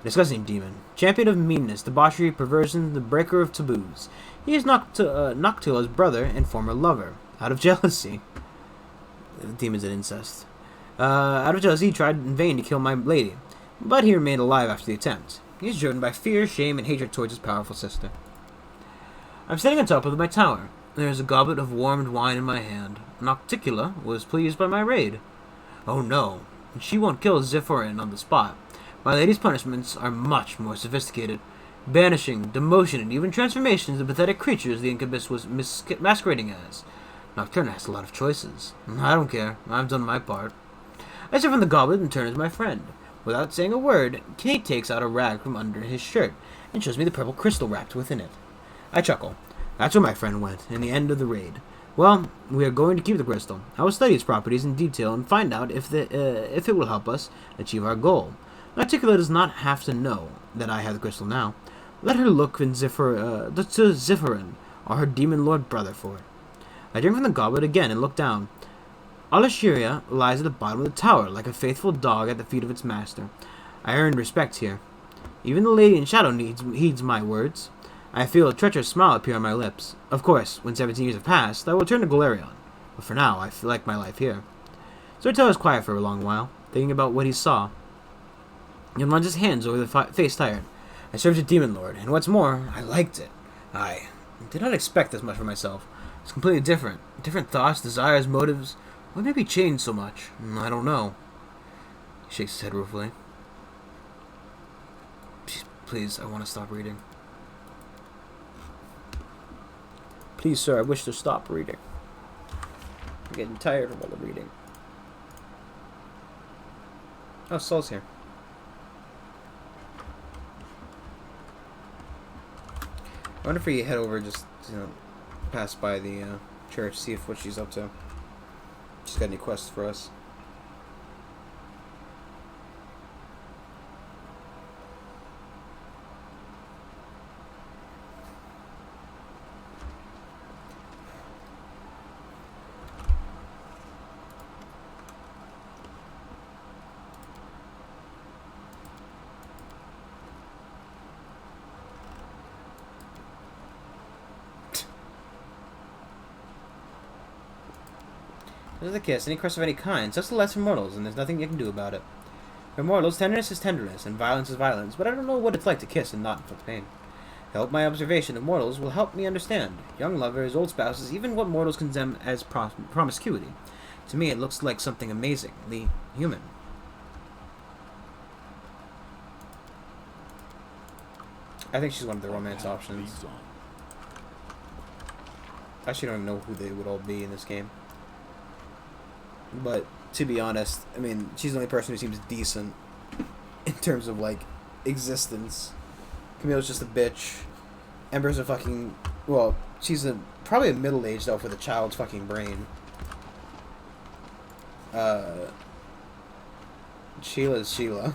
Disgusting demon. Champion of meanness, debauchery, perversion, the breaker of taboos. He is Noctila's brother and former lover. Out of jealousy. Demons and incest. Out of jealousy, he tried in vain to kill my lady, but he remained alive after the attempt. He is driven by fear, shame, and hatred towards his powerful sister. I'm standing on top of my tower. There is a goblet of warmed wine in my hand. Nocticula was pleased by my raid. Oh no, she won't kill Zephyrin on the spot. My lady's punishments are much more sophisticated. Banishing, demotion, and even transformation into pathetic creatures the incubus was masquerading as. Nocturna has a lot of choices. I don't care. I've done my part. I sip from the goblet and turn to my friend. Without saying a word, Kate takes out a rag from under his shirt and shows me the purple crystal wrapped within it. I chuckle. That's where my friend went, in the end of the raid. Well, we are going to keep the crystal. I will study its properties in detail and find out if it will help us achieve our goal. Articulate does not have to know that I have the crystal now. Let her look to Zephyrin, or her demon lord brother for it. I drink from the goblet again and look down. Alashiria lies at the bottom of the tower, like a faithful dog at the feet of its master. I earned respect here. Even the lady in shadow heeds my words. I feel a treacherous smile appear on my lips. Of course, when 17 years have passed, I will return to Galerion. But for now, I feel like my life here. Storyteller is quiet for a long while, thinking about what he saw. He runs his hands over the face tired. I served a demon lord, and what's more, I liked it. I did not expect this much for myself. It's completely different. Different thoughts, desires, motives. What made me change so much? I don't know. He shakes his head ruefully. Please, I want to stop reading. Please, sir, I wish to stop reading. I'm getting tired of all the reading. Oh, Saul's here. I wonder if we head over, just, pass by the church, see if what she's up to. She's got any quests for us. There's a kiss, any curse of any kind, such a less for mortals, and there's nothing you can do about it. For mortals, tenderness is tenderness, and violence is violence, but I don't know what it's like to kiss and not inflict pain. Help my observation of mortals will help me understand. Young lovers, old spouses, even what mortals condemn as promiscuity. To me, it looks like something amazingly human. I think she's one of the romance options. I actually don't even know who they would all be in this game. But, to be honest, I mean, she's the only person who seems decent in terms of, like, existence. Camille's just a bitch. Ember's a fucking... Well, she's probably a middle-aged elf with a child's fucking brain. Sheila's Sheila.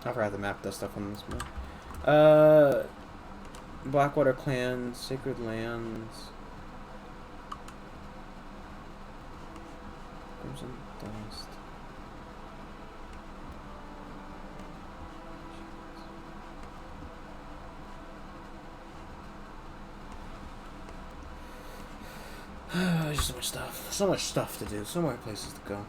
I forgot the map does stuff on this one. Blackwater Clan, Sacred Lands. Crimson Dust. much stuff. So much stuff to do. So many places to go.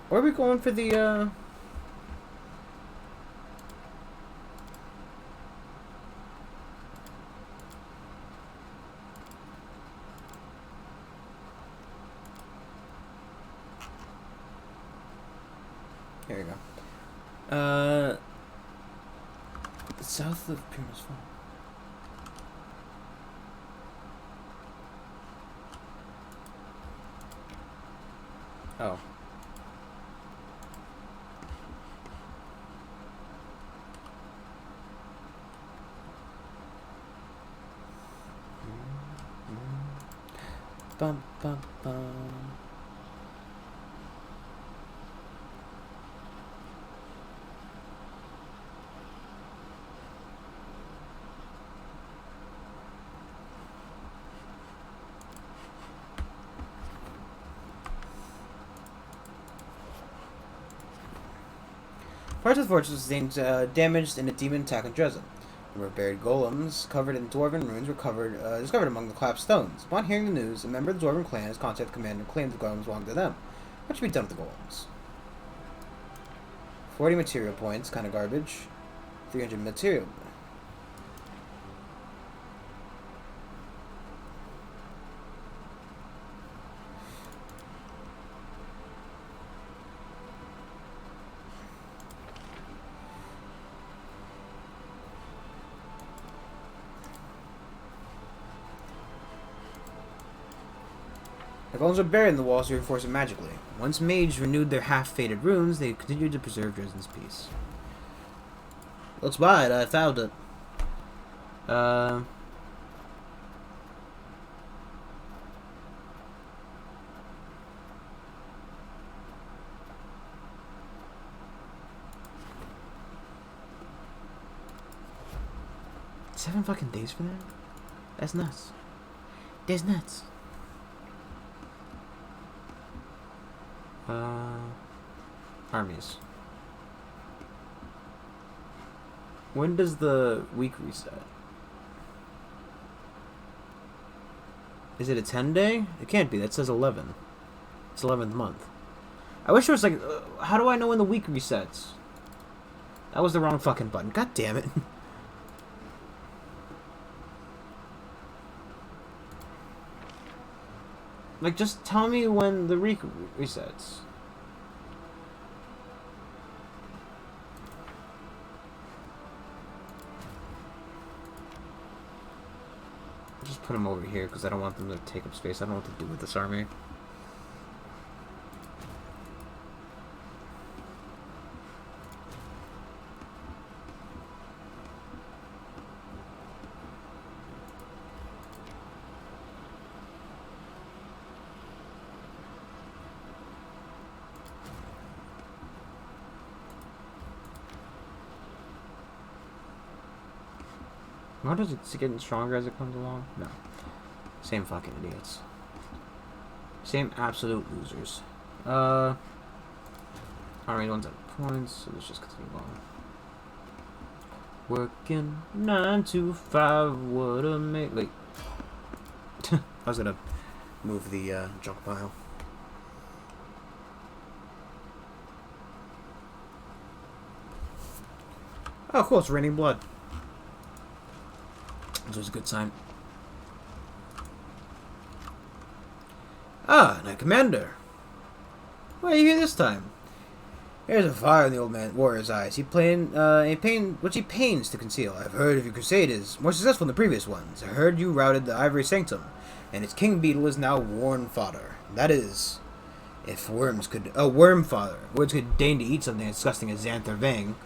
Where are we going for the, Here we go. South of Pyramus Fall. Oh. Bum bum bum. Parts of the fortress sustained damaged in a demon attack on Dresden. A number of buried golems covered in dwarven ruins were discovered among the collapsed stones. Upon hearing the news, a member of the dwarven clan has contacted the commander and claimed the golems belonged to them. What should be done with the golems? 40 material points, kind of garbage. 300 material. The golems were buried in the walls to reinforce it magically. Once mages renewed their half-faded runes, they continued to preserve Dresden's peace. Looks bad, I found it. Seven fucking days for that? That's nuts. That's nuts. Armies. When does the week reset? Is it a 10-day? It can't be. That says 11. It's 11th month. I wish it was like... how do I know when the week resets? That was the wrong fucking button. God damn it. Like, just tell me when the week resets. I'll just put them over here because I don't want them to take up space. I don't know what to do with this army. How does it get stronger as it comes along? No. Same fucking idiots. Same absolute losers. Alright, one's at points, so let's just continue on. Working 9 to 5, what a mate. Wait. I was gonna move the junk pile. Oh, cool, it's raining blood. This was a good sign. Ah, Knight Commander. Why are you here this time? There's a fire in the old man warrior's eyes. Which he pains to conceal. I've heard of your crusaders, more successful than the previous ones. I heard you routed the Ivory Sanctum, and its king beetle is now worm fodder. That is, if worms could, worm fodder. Words could deign to eat something as disgusting as Xanther Vang.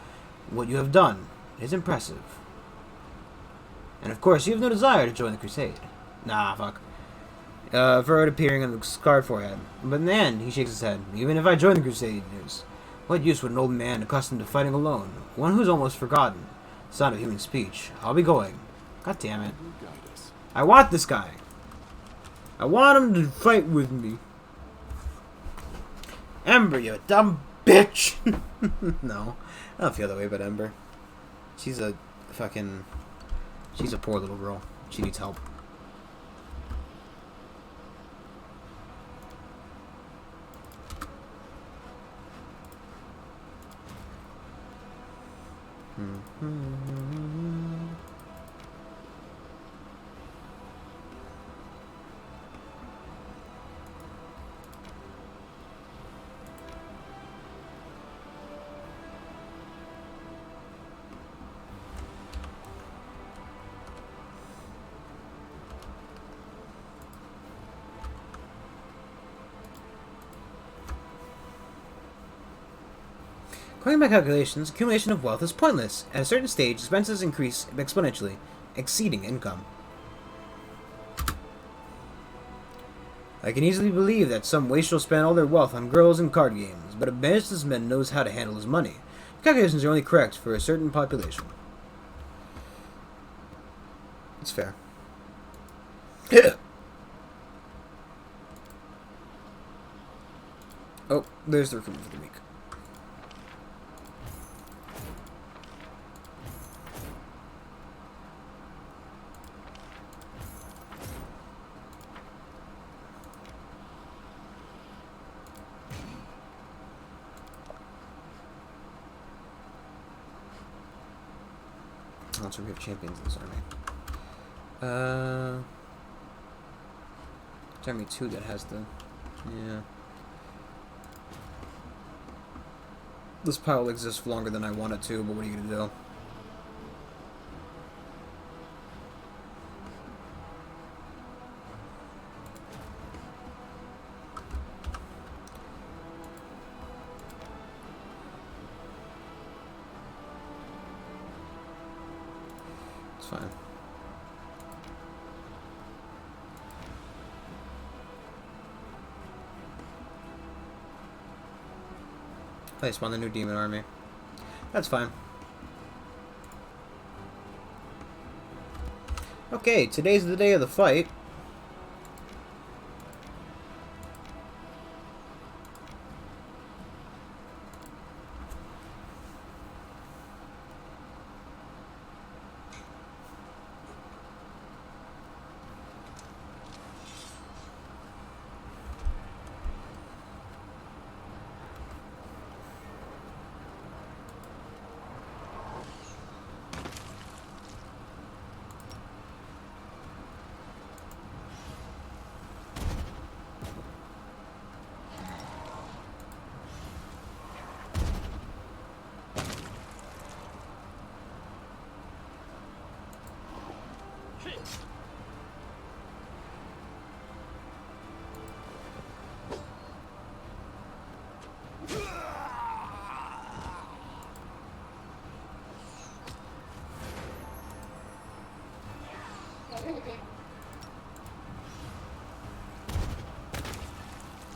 What you have done is impressive. And of course, you have no desire to join the crusade. Nah, fuck. Furrowed appearing on the scarred forehead. But in the end, he shakes his head. Even if I join the crusaders, what use would an old man accustomed to fighting alone? One who's almost forgotten. Son of human speech. I'll be going. God damn it. I want this guy. I want him to fight with me. Ember, you dumb bitch. No, I don't feel that way about Ember. She's a fucking... She's a poor little girl. She needs help. According to my calculations, accumulation of wealth is pointless. At a certain stage, expenses increase exponentially, exceeding income. I can easily believe that some wastrel spend all their wealth on girls and card games, but a businessman knows how to handle his money. Calculations are only correct for a certain population. It's fair. Oh, there's the recruitment for the week. Also, we have champions in this army. It's army 2 that has the... Yeah. This pile exists for longer than I want it to, but what are you gonna do? It's fine. I spawned the new demon army. That's fine. Okay, today's the day of the fight.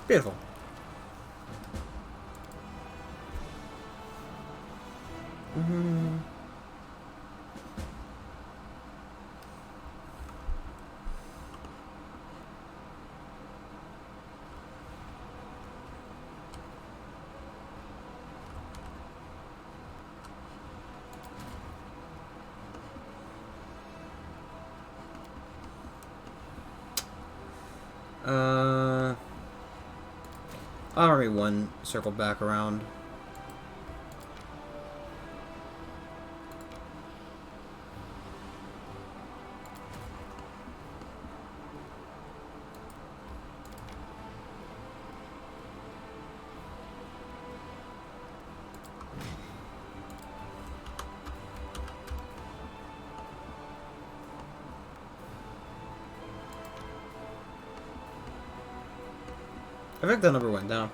Beautiful. Army 1 circle back around. I think that number went down.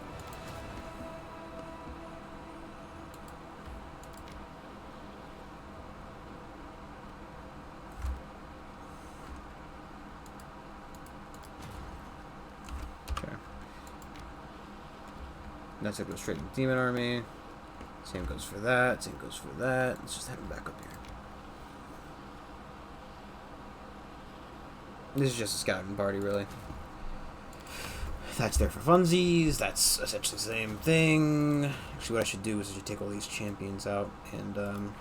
Okay. That's it, goes straight into Demon Army. Same goes for that, same goes for that. Let's just have him back up here. This is just a scouting party, really. That's there for funsies. That's essentially the same thing. Actually, what I should do is I should take all these champions out and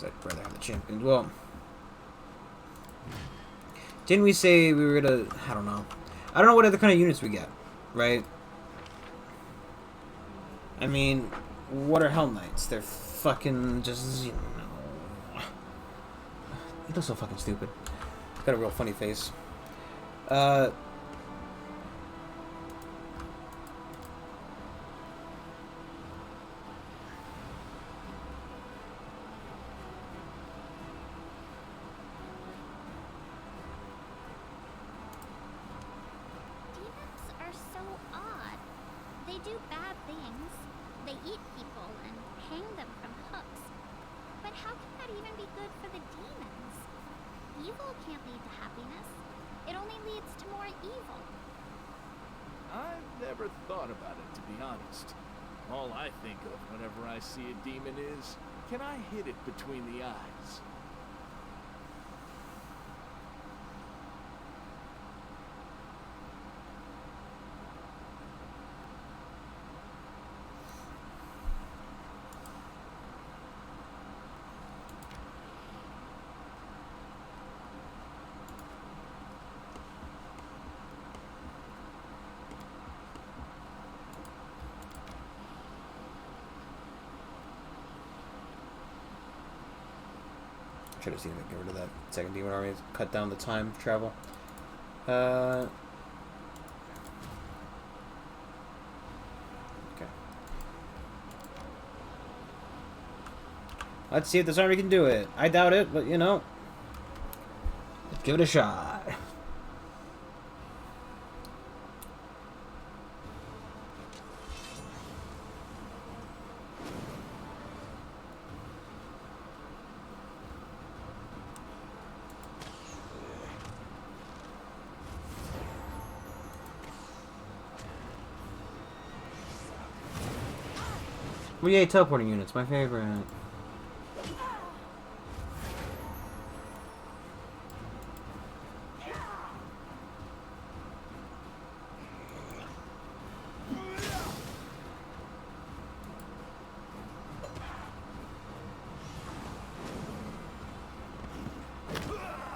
I'd rather have the champions. Well, didn't we say we were gonna... I don't know. I don't know what other kind of units we get, right? I mean, what are Hell Knights? They're fucking just, you know... He looks so fucking stupid. He's got a real funny face. Demons are so odd. They do bad things. They eat people and hang them from hooks. But how can that even be good for the demons? Evil can't lead to happiness. It only leads to more evil. I've never thought about it, to be honest. All I think of whenever I see a demon is, can I hit it between the eyes? Should have seen him get rid of that second demon army. Cut down the time travel. Okay. Let's see if this army can do it. I doubt it, but you know, let's give it a shot. Well, yay, teleporting units, my favorite.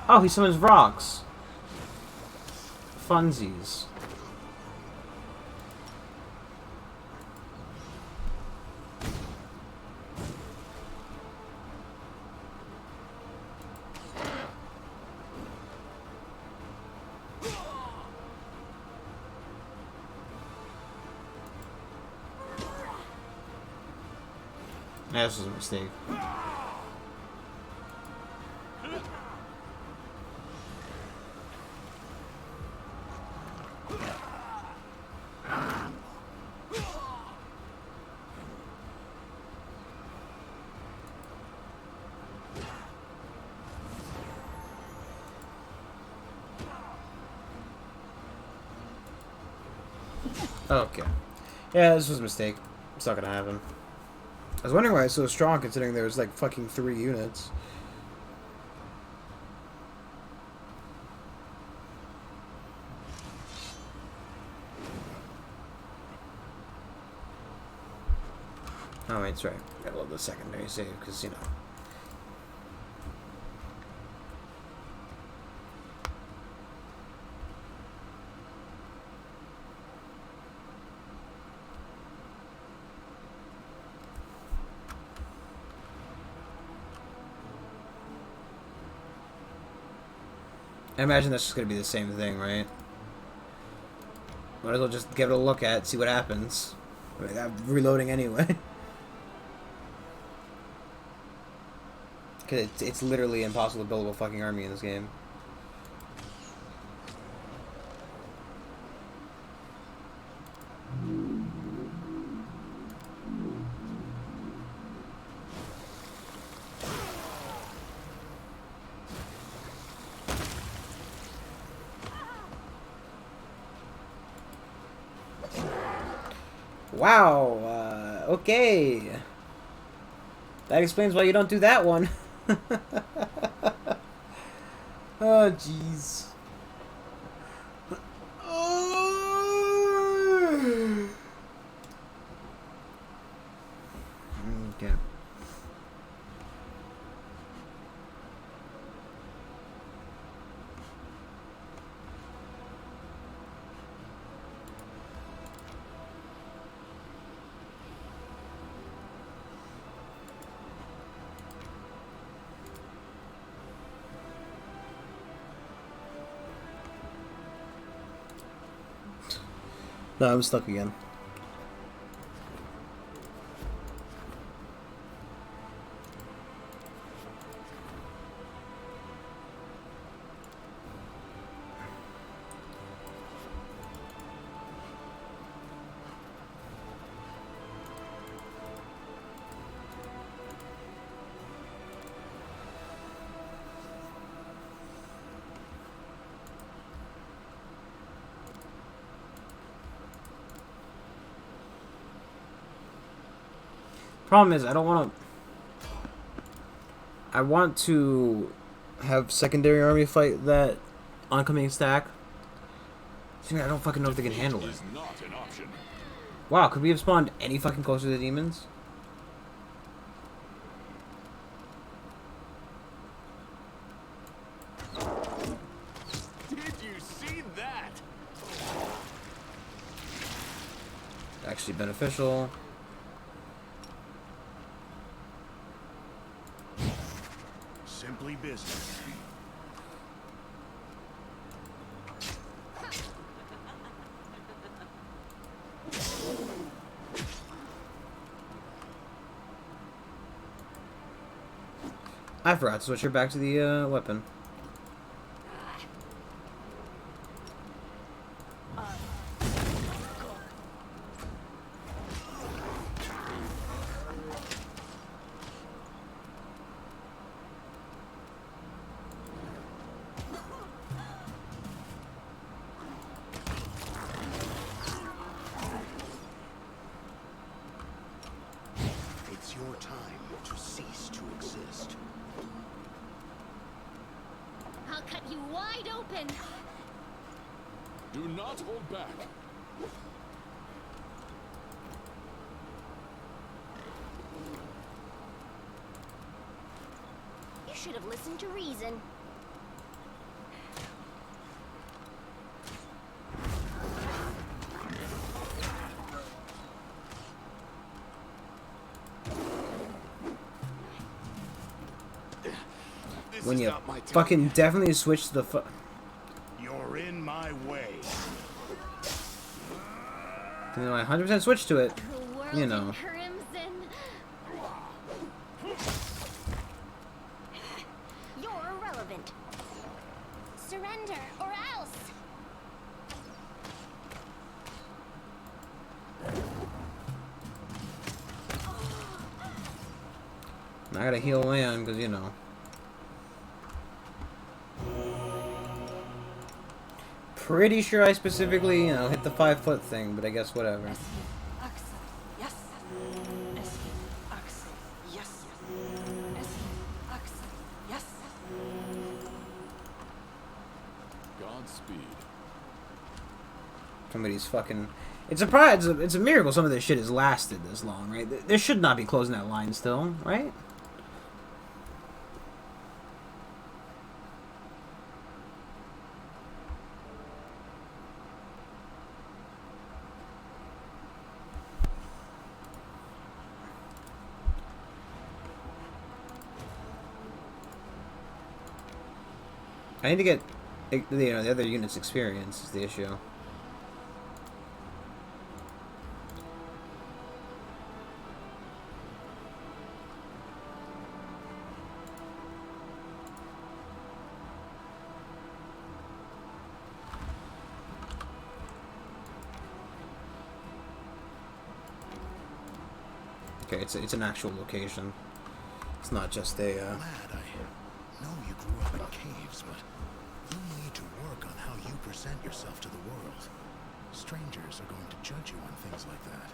Oh, he summons rocks. Funsies. Yeah, this was a mistake. Okay. Yeah, this was a mistake. It's not gonna happen. I was wondering why it's so strong considering there was like fucking 3 units. Oh wait, that's right. Gotta love the secondary save, because, you know. I imagine that's just gonna be the same thing, right? Might as well just give it a look at, see what happens. I mean, I'm reloading anyway. Cause it's literally impossible to build a fucking army in this game. Wow, okay. That explains why you don't do that one. Oh, jeez. Okay. No, I'm stuck again. Problem is, I don't want to... I want to have secondary army fight that oncoming stack. I don't fucking know if they can handle it. Is not an option. Wow, could we have spawned any fucking closer to the demons? Did you see that? Actually beneficial. Simply business. I forgot to switch her back to the weapon. It's your time to cease to exist. I'll cut you wide open. Do not hold back. You should have listened to reason. This When is you not my time. fucking definitely switch to the You're in my way. You know, I 100% switch to it. The world You know. in crimson. You're irrelevant. Surrender or else. I gotta heal land because, you know. Pretty sure I specifically, you know, hit the 5-foot thing, but I guess whatever. Axel, yes. Escape, Axel, yes. Escape, Axel, yes. Godspeed. Somebody's fucking... It's a miracle some of this shit has lasted this long, right? There should not be closing that line still, right? I need to get, you know, the other units' experience is the issue. Okay, it's an actual location. It's not just a. Lad, I know you grew up in caves, but you need to work on how you present yourself to the world. Strangers are going to judge you on things like that.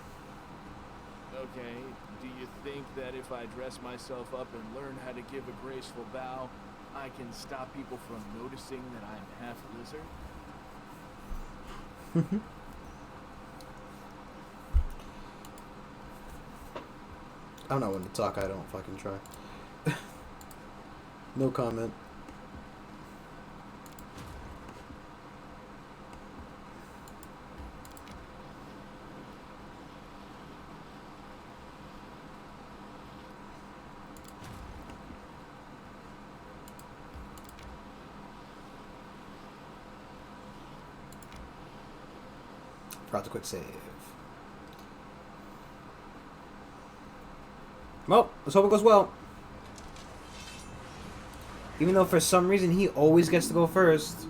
Okay, do you think that if I dress myself up and learn how to give a graceful bow, I can stop people from noticing that I'm half lizard? I'm not one to talk. I don't fucking try. No comment. Forgot to quick save. Well, let's hope it goes well. Even though for some reason he always gets to go first.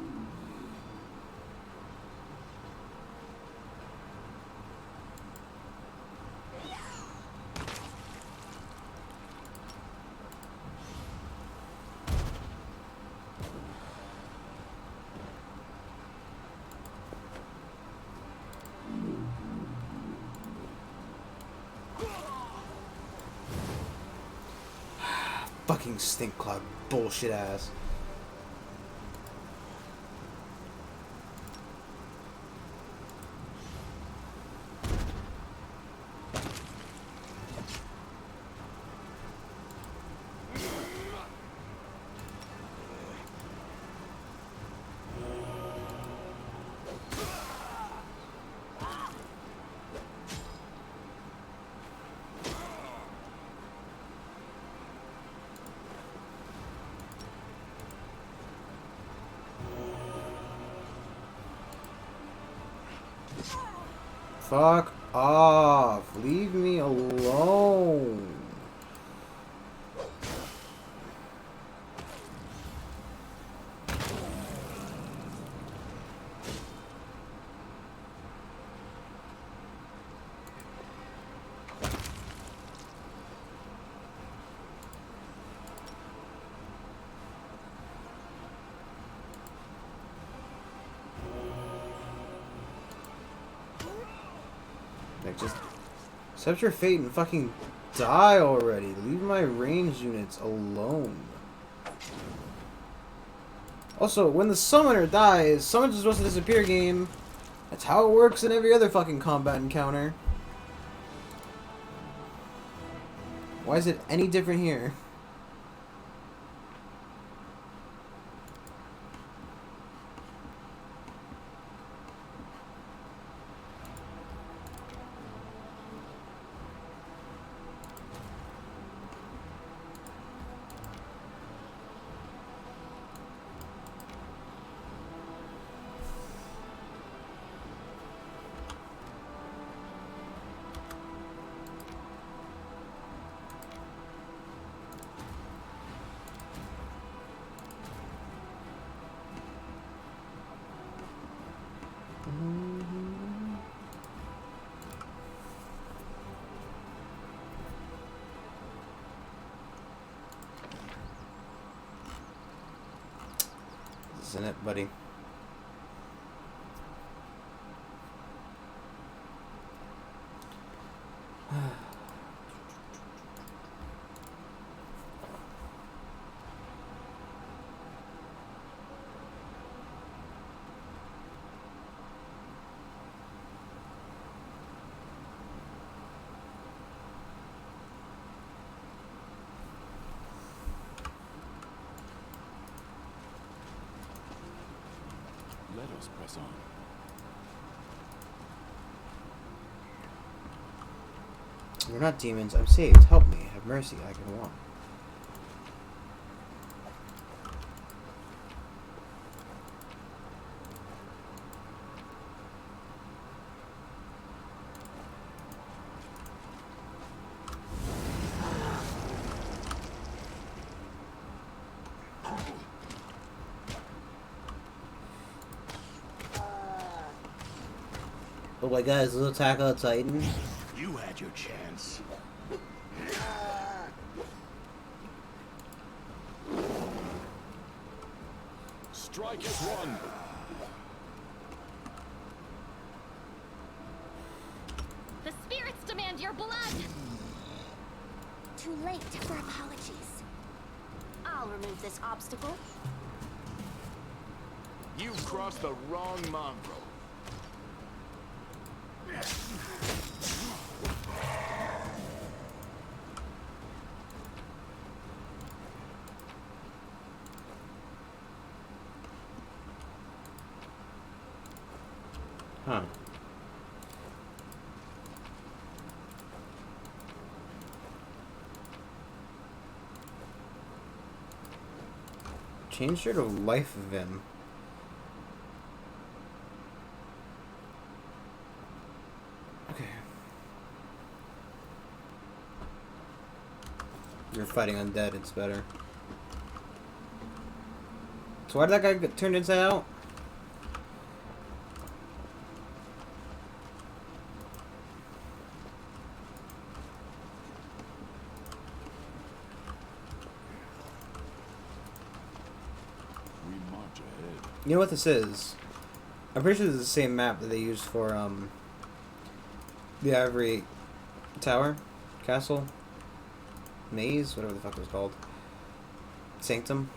Fucking stink cloud bullshit ass. Fuck off. Leave me alone. Like, just accept your fate and fucking die already. Leave my ranged units alone. Also, when the summoner dies, summons are supposed to disappear game. That's how it works in every other fucking combat encounter. Why is it any different here? Isn't it, buddy? Let us press on. We're not demons. I'm saved. Help me. Have mercy. I can walk. Oh my god, is this Attack on Titan? You had your chance. Strike as one. The spirits demand your blood! Too late for apologies. I'll remove this obstacle. You've crossed the wrong mongrel. Huh. Changed her to Life Vim. you're fighting undead, it's better. So why did that guy get turned inside out? We march ahead. You know what this is? I'm pretty sure this is the same map that they used for the Ivory Tower, Castle, Maze, whatever the fuck it was called, Sanctum.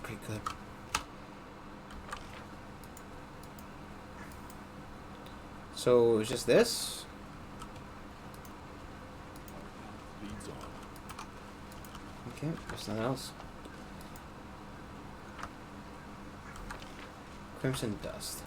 Pretty good. So it's just this? Leads on. Okay, there's nothing else. Crimson Dust.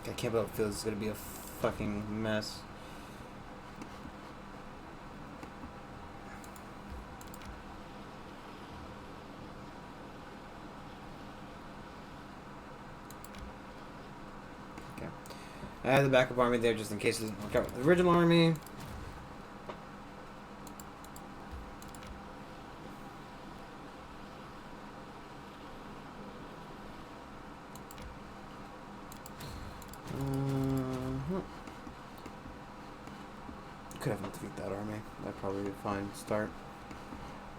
I can't believe it feels it's gonna be a fucking mess. Okay. I have the backup army there just in case it doesn't work out with the original army. Could have defeat that army. That'd probably be a fine start.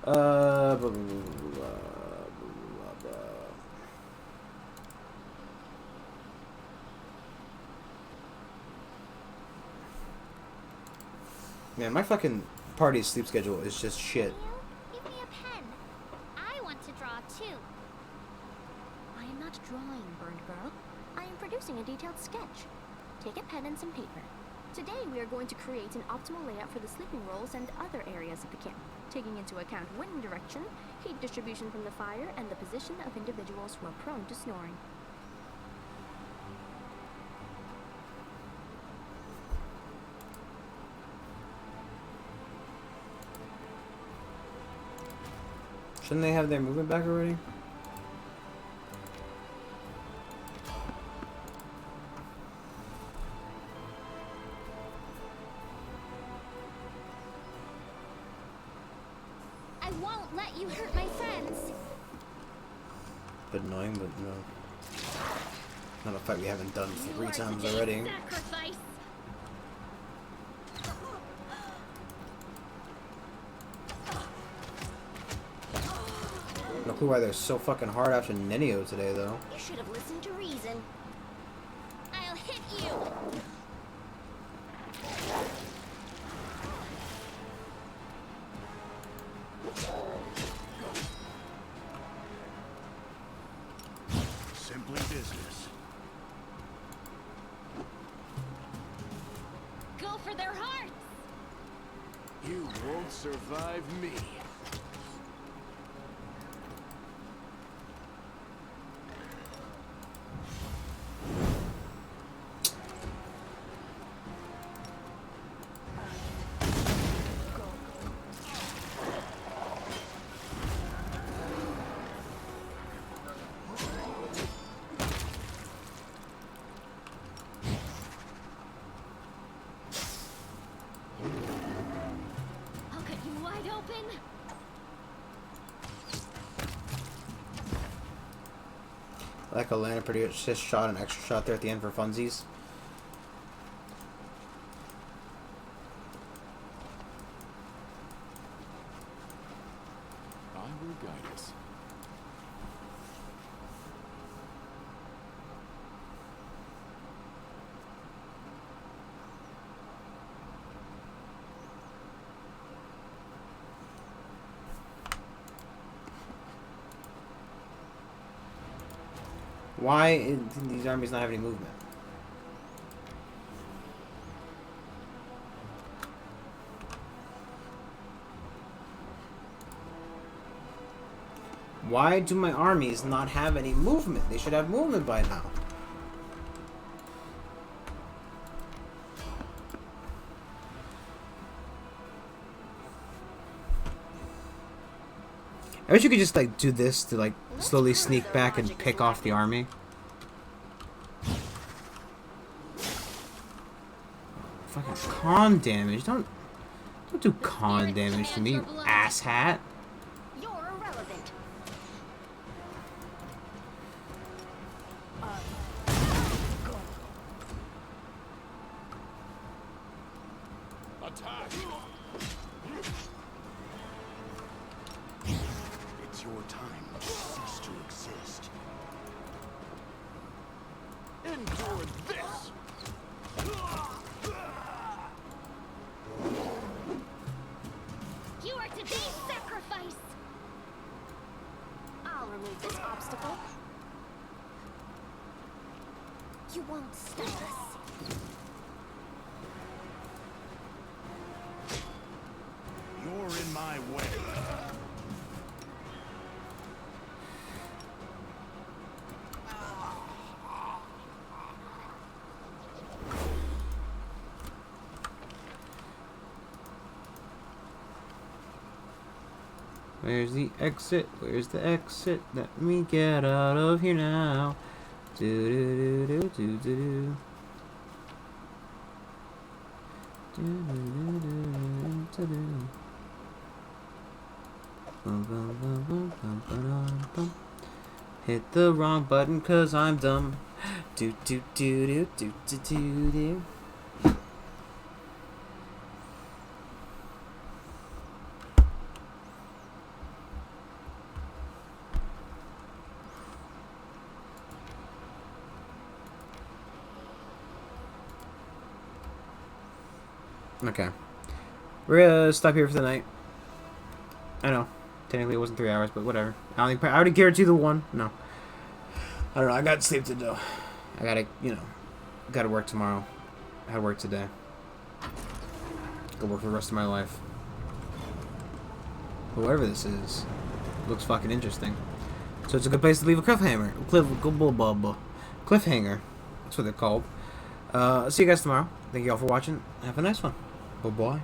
Blah, blah, blah, blah, blah. Man, my fucking party sleep schedule is just shit. Give me a pen. I want to draw too. I am not drawing, Burned Girl. I am producing a detailed sketch. Take a pen and some paper. Today we are going to create an optimal layout for the sleeping rolls and other areas of the camp, taking into account wind direction, heat distribution from the fire, and the position of individuals who are prone to snoring. Shouldn't they have their movement back already? I won't let you hurt my friends. Bit annoying, but no. Not a fight we haven't done 3 times already. Sacrifice. No clue why they're so fucking hard after Nenio today, though. You should have listened to reason. I'll hit you. Simply business. Go for their hearts! You won't survive me. Like a land produce shot, an extra shot there at the end for funsies. I will guide us. Why do these armies not have any movement? Why do my armies not have any movement? They should have movement by now. I wish you could just like do this to like slowly sneak back and pick off the army. Fucking con damage. Don't do con damage to me, you asshat. You're irrelevant. Attack! It's your time to cease to exist. Endure this! You are today's sacrifice! I'll remove this obstacle. You won't stop us. You're in my way. Where's the exit? Where's the exit? Let me get out of here now. Do do do do do do. Do do do do do. Bum bum bum bum bum ba-dum bum. Hit the wrong button 'cause I'm dumb. Do do do do do do do do. Okay. We're gonna stop here for the night. I know. Technically it wasn't 3 hours, but whatever. I already guarantee the one. No. I don't know. I got sleep to do. I gotta, gotta work tomorrow. I had work today. Go work for the rest of my life. But whatever this is, looks fucking interesting. So it's a good place to leave a cliffhanger. Cliffhanger. That's what they're called. See you guys tomorrow. Thank you all for watching. Have a nice one. Bye-bye.